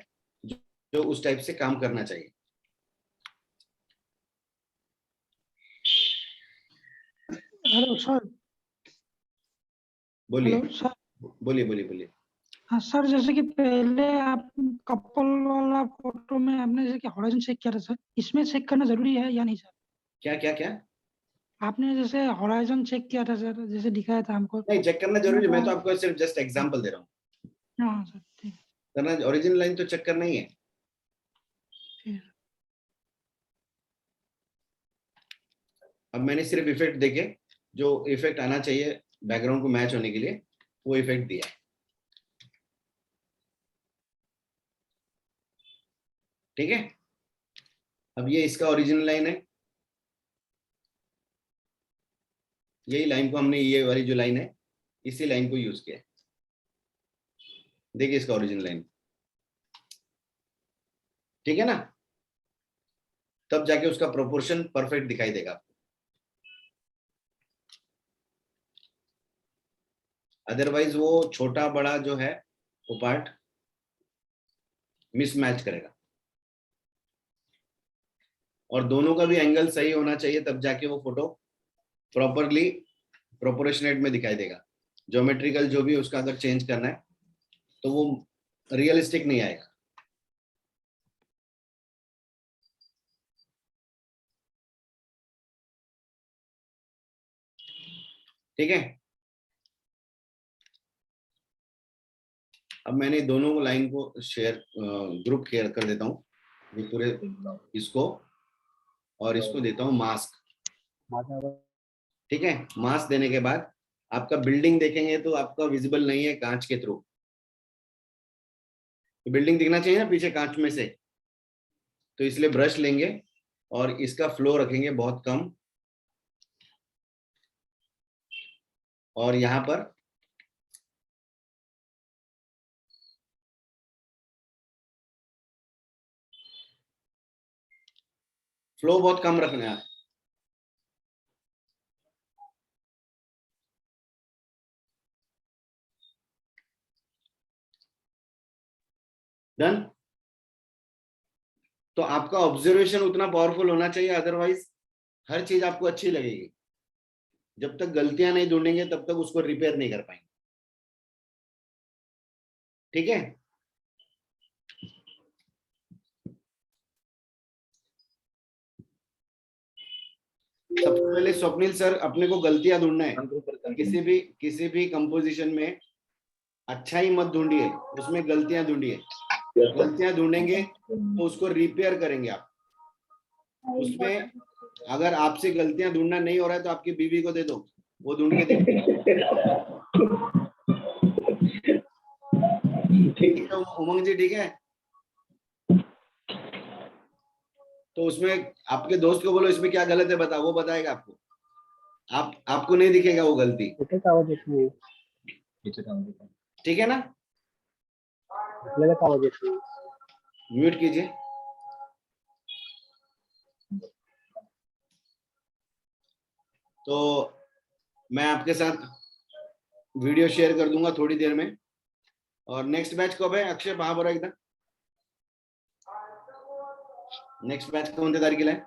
जो उस टाइप से काम करना चाहिए। Hello sir. बोलिए हेलो सर। बोलिए बोलिए बोलिए। हाँ सर, जैसे कि पहले आप कपल वाला फोटो में आपने जैसे कि हॉराइजन चेक किया था सर, इसमें चेक करना जरूरी है या नहीं सर? क्या क्या क्या? आपने जैसे हॉराइजन चेक किया था सर, जैसे दिखाया था हमको। नहीं, चेक करना जरूरी है, मैं तो आपको सिर्फ जस्ट एग्जांपल दे रहा हूँ। हाँ सर, ठीक है। करना ओरिजिनल लाइन तो चेक करना ही है। ठीक है। अब मैंने सिर्फ इफेक्ट देके, जो इफेक्ट आना चाहिए बैकग्राउंड को मैच होने के लिए, वो इफेक्ट दिया है। ठीक है, अब ये इसका ओरिजिनल लाइन है। यही लाइन को हमने, ये वाली जो लाइन है, इसी लाइन को यूज किया है। देखिए इसका ओरिजिनल लाइन, ठीक है ना? तब जाके उसका प्रोपोर्शन परफेक्ट दिखाई देगा आपको। अदरवाइज वो छोटा बड़ा जो है वो पार्ट मिसमैच करेगा। और दोनों का भी एंगल सही होना चाहिए, तब जाके वो फोटो प्रॉपरली प्रोपोर्शनेट में दिखाई देगा। ज्योमेट्रिकल जो भी उसका अगर चेंज करना है तो वो रियलिस्टिक नहीं आएगा। ठीक है, अब मैंने दोनों लाइन को शेयर, ग्रुप शेयर कर देता हूँ। ये पूरे इसको और इसको देता हूँ मास्क। ठीक है, मास्क देने के बाद आपका बिल्डिंग देखेंगे तो आपका विजिबल नहीं है कांच के थ्रू। तो बिल्डिंग दिखना चाहिए ना पीछे कांच में से, तो इसलिए ब्रश लेंगे और इसका फ्लो रखेंगे बहुत कम, और यहाँ पर फ्लो बहुत कम रखना है। डन? तो आपका ऑब्जर्वेशन उतना पावरफुल होना चाहिए, अदरवाइज हर चीज आपको अच्छी लगेगी। जब तक गलतियां नहीं ढूंढेंगे तब तक उसको रिपेयर नहीं कर पाएंगे। ठीक है, सबसे पहले स्वप्निल सर, अपने को गलतियां ढूंढना है। किसी भी कंपोजिशन में अच्छा ही मत ढूंढिए, उसमें गलतियां ढूंढिए। गलतियां ढूंढेंगे तो उसको रिपेयर करेंगे आप। उसमें अगर आपसे गलतियां ढूंढना नहीं हो रहा है तो आपकी बीवी को दे दो, वो ढूंढ के देगी। ठीक है उमंग जी, ठीक है? तो उसमें आपके दोस्त को बोलो इसमें क्या गलत है बता, वो बताएगा आपको। आपको नहीं दिखेगा वो गलती। ठीक है ना? म्यूट कीजिए। तो मैं आपके साथ वीडियो शेयर कर दूंगा थोड़ी देर में। और नेक्स्ट बैच कब है अक्षय, वहां पर एकदम नेक्स्ट बैच कोणत्या तारखेला आहे?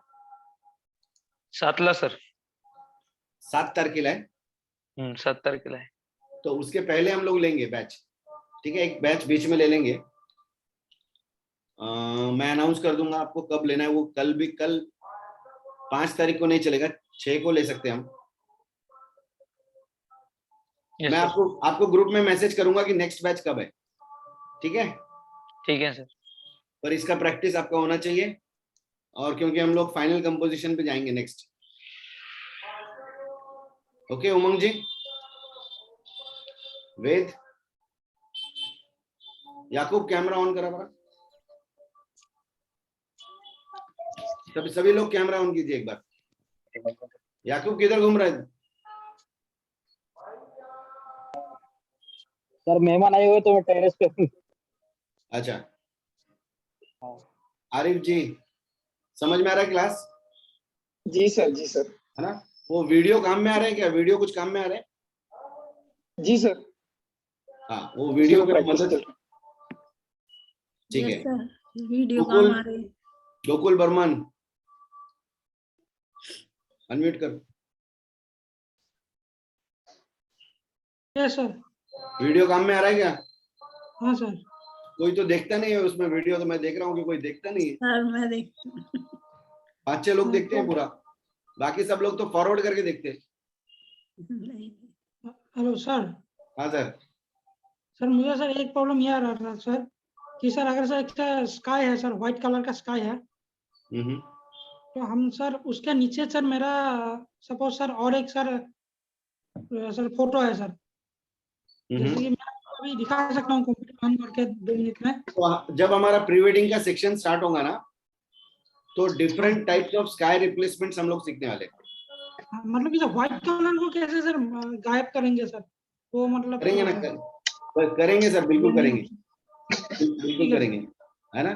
7ला सर। 7 तारखेला है। 7 तारखेला है। तो उसके पहले हम लोग लेंगे बैच। ठीक है, एक बैच बीच में ले लेंगे। मैं अनाउंस कर दूंगा आपको कब लेना है। वो कल 5 तारीख को नहीं चलेगा, 6 को ले सकते हैं हम। Yes, मैं sir. आपको ग्रुप में मैसेज करूंगा कि नेक्स्ट बैच कब है। ठीक है? ठीक है सर। पर इसका प्रैक्टिस आपका होना चाहिए, और क्योंकि हम लोग फाइनल कंपोजिशन पे जाएंगे next. Okay Umang ji, Ved, Yakub camera on करा बरा। सभी लोग कैमरा ऑन कीजिए एक बार। याकूब किधर घूम रहा है? सर मेहमान आए हुए तो मैं टेरेस पे हूँ। अच्छा, आरिफ जी समझ में आ रहा है क्लास? जी सर, जी सर। है ना? वो वीडियो काम में आ रहे हैं क्या? वीडियो कुछ काम में आ रहे हैं? जी सर। हाँ, वो वीडियो का प्रैक्टिस मदद, कर। ठीक है। यस सर, वीडियो गोकुल, काम आ रहे हैं। गोकुल बर्मन अनम्यूट कर। Yes sir. वीडियो काम में आ रहा है क्या? हाँ सर। कोई तो देखता नहीं है उसमें वीडियो, तो मैं देख रहा हूँ कि कोई देखता नहीं है। सर मैं देख 5-6 लोग देखते हैं पूरा, बाकी सब लोग तो फॉरवर्ड करके देखते हैं। नहीं, हेलो सर। हाँ सर। सर मुझे सर एक प्रॉब्लम ये आ रहा था सर कि सर अगर सर एक स्काई है सर, व्हाइट कलर का स्काई है, तो हम सर उसके नीचे सर मेरा सपोज सर और एक सर फोटो है सर, जैसे कि मैं आपको अभी दिखा सकता हूँ कंप्यूटर ऑन करके 2 मिनट में। तो जब हमारा प्री वेडिंग का सेक्शन स्टार्ट होगा ना, तो different types of sky replacements हम लोग सीखने वाले हैं। मतलब कि व्हाइट कलर को कैसे सर गायब करेंगे सर, वो मतलब करेंगे ना, करेंगे सर, बिल्कुल करेंगे, बिल्कुल करेंगे, है ना?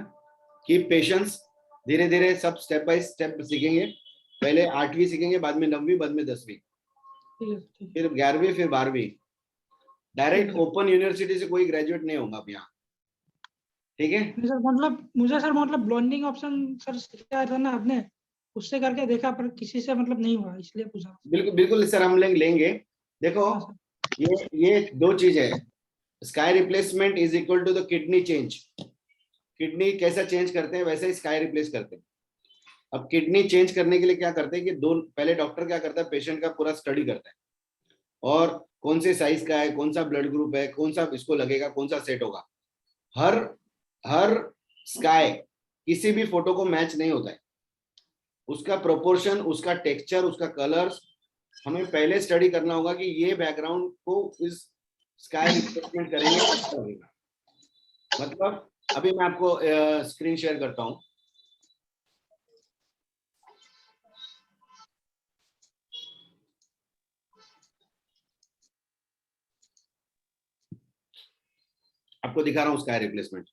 कीप पेशेंस, धीरे धीरे सब स्टेप बाय स्टेप सीखेंगे। पहले 8वीं सीखेंगे, बाद में 9वीं, बाद में 10वीं, फिर 11वीं, फिर 12वीं। डायरेक्ट ओपन यूनिवर्सिटी से कोई ग्रेजुएट नहीं होगा अब यहाँ, ठीक है? सर मतलब मुझे सर मतलब ब्लॉन्डिंग ऑप्शन सर सिखाया था ना आपने, उससे करके देखा पर किसी से मतलब नहीं हुआ, इसलिए पूछा। बिल्कुल बिल्कुल सर, हम लेंगे। देखो, ये 2 चीज है। Sky replacement is equal to the kidney change. Kidney कैसा चेंज करते हैं, वैसे ही स्काई रिप्लेस करते हैं। अब किडनी चेंज करने के लिए क्या करते हैं कि पहले डॉक्टर क्या करता है, पेशेंट का पूरा स्टडी करता है, और कौन से साइज का है, कौन सा ब्लड ग्रुप है, कौन सा इसको लगेगा, कौन सा सेट होगा। हर स्काई किसी भी फोटो को मैच नहीं होता है। उसका प्रोपोर्शन, उसका टेक्सचर, उसका कलर्स हमें पहले स्टडी करना होगा कि ये बैकग्राउंड को इस स्काई रिप्लेसमेंट करेंगे कैसा लगेगा। मतलब अभी मैं आपको स्क्रीन शेयर करता हूं। आपको दिखा रहा हूं स्काई रिप्लेसमेंट।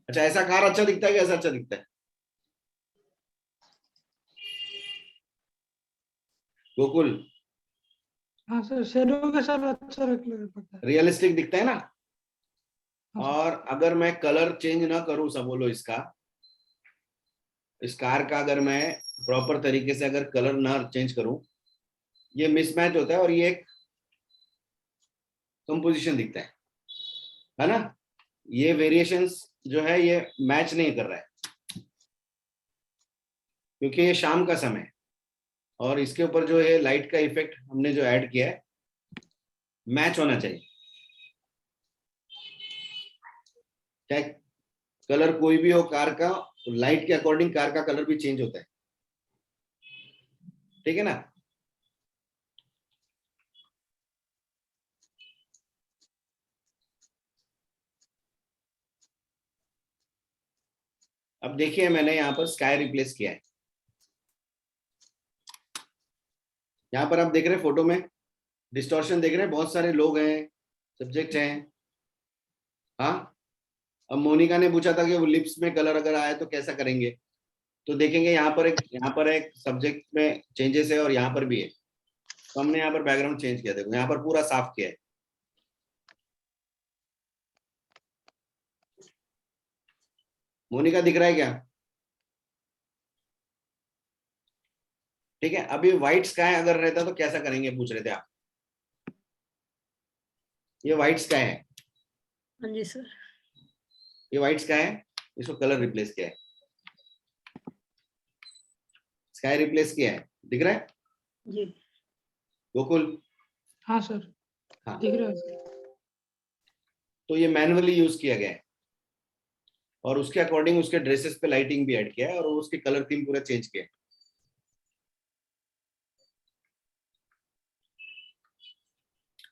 अच्छा, ऐसा कार अच्छा दिखता है कि ऐसा अच्छा दिखता है? गोकुल, हाँ सर, शेडो के साथ अच्छा लगता है, रियलिस्टिक दिखता है ना? और अगर मैं कलर चेंज ना करूं, सब बोलो इसका, इस कार का अगर मैं प्रॉपर तरीके से अगर कलर ना चेंज करूं, ये मिसमैच होता है और ये एक कंपोजिशन दिखता है ना? ये वेरिएशंस जो है ये मैच नहीं कर रहा है, क्योंकि ये शाम का समय है और इसके ऊपर जो है लाइट का इफेक्ट हमने जो ऐड किया है, मैच होना चाहिए। चाहे कलर कोई भी हो कार का, तो लाइट के अकॉर्डिंग कार का कलर भी चेंज होता है, ठीक है ना? अब देखिए, मैंने यहाँ पर स्काई रिप्लेस किया है। यहाँ पर आप देख रहे हैं फोटो में डिस्टॉर्शन देख रहे हैं, बहुत सारे लोग हैं, सब्जेक्ट हैं। हाँ, अब मोनिका ने पूछा था कि वो लिप्स में कलर अगर आए तो कैसा करेंगे, तो देखेंगे यहाँ पर एक सब्जेक्ट में चेंजेस है और यहाँ पर भी है। तो हमने यहाँ पर बैकग्राउंड चेंज किया, देखो यहाँ पर पूरा साफ किया है। मोनिका दिख रहा है क्या? ठीक है। अभी व्हाइट स्काई अगर रहता तो कैसा करेंगे, पूछ रहे थे आप। ये व्हाइट स्काई है, हाँ जी सर। ये व्हाइट स्काई है, इसको कलर रिप्लेस किया है, स्काई रिप्लेस किया है, दिख रहा है जी। गोकुल? हाँ सर, हाँ, दिख रहा है। तो ये मैन्युअली यूज किया गया है और उसके अकॉर्डिंग उसके ड्रेसेस पे लाइटिंग भी ऐड किया है और उसके कलर थीम पूरा चेंज किया है।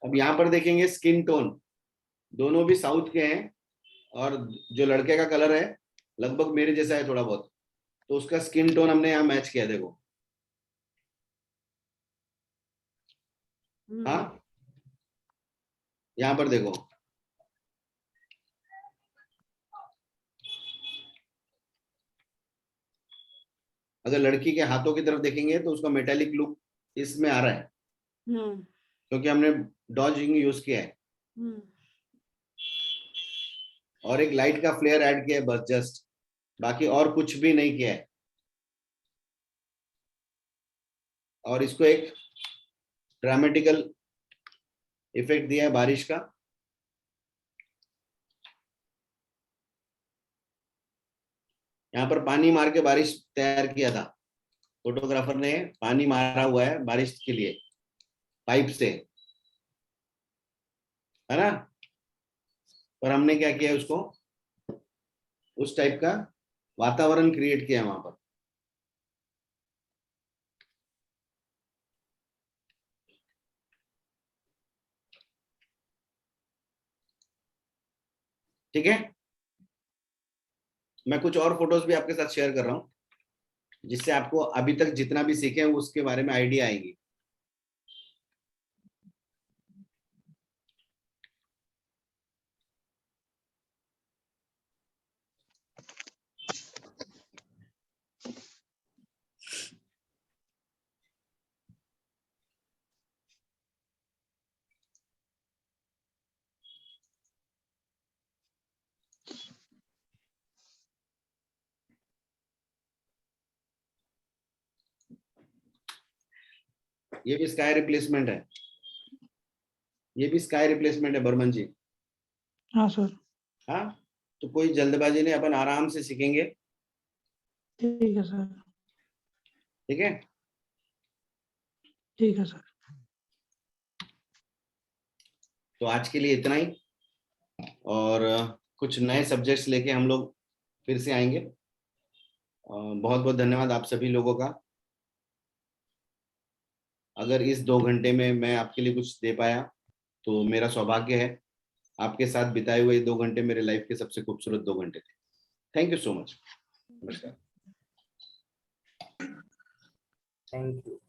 अब यहाँ पर देखेंगे स्किन टोन, दोनों भी साउथ के हैं और जो लड़के का कलर है लगभग मेरे जैसा है थोड़ा बहुत, तो उसका स्किन टोन हमने यहाँ मैच किया। देखो हाँ, यहाँ पर देखो अगर लड़की के हाथों की तरफ देखेंगे तो उसका मेटालिक लुक इसमें आ रहा है क्योंकि हमने डॉजिंग यूज किया है और एक लाइट का फ्लेयर ऐड किया है बस, जस्ट, बाकी और कुछ भी नहीं किया है। और इसको एक ड्रामेटिकल इफेक्ट दिया है बारिश का। यहाँ पर पानी मार के बारिश तैयार किया था, फोटोग्राफर ने पानी मारा हुआ है बारिश के लिए पाइप से, है ना। पर हमने क्या किया, उसको उस टाइप का वातावरण क्रिएट किया वहां पर। ठीक है, मैं कुछ और फोटोज भी आपके साथ शेयर कर रहा हूं जिससे आपको अभी तक जितना भी सीखे हैं उसके बारे में आइडिया आएगी। ये भी स्काई रिप्लेसमेंट है, ये भी स्काई रिप्लेसमेंट है बर्मन जी। हाँ सर। हाँ, तो कोई जल्दबाजी नहीं, अपन आराम से सीखेंगे। ठीक है सर। ठीक है, ठीक है सर। तो आज के लिए इतना ही, और कुछ नए सब्जेक्ट्स लेके हम लोग फिर से आएंगे। बहुत बहुत धन्यवाद आप सभी लोगों का। अगर इस 2 घंटे में मैं आपके लिए कुछ दे पाया तो मेरा सौभाग्य है। आपके साथ बिताए हुए 2 घंटे मेरे लाइफ के सबसे खूबसूरत 2 घंटे थे। Thank you so much. नमस्कार। Thank you.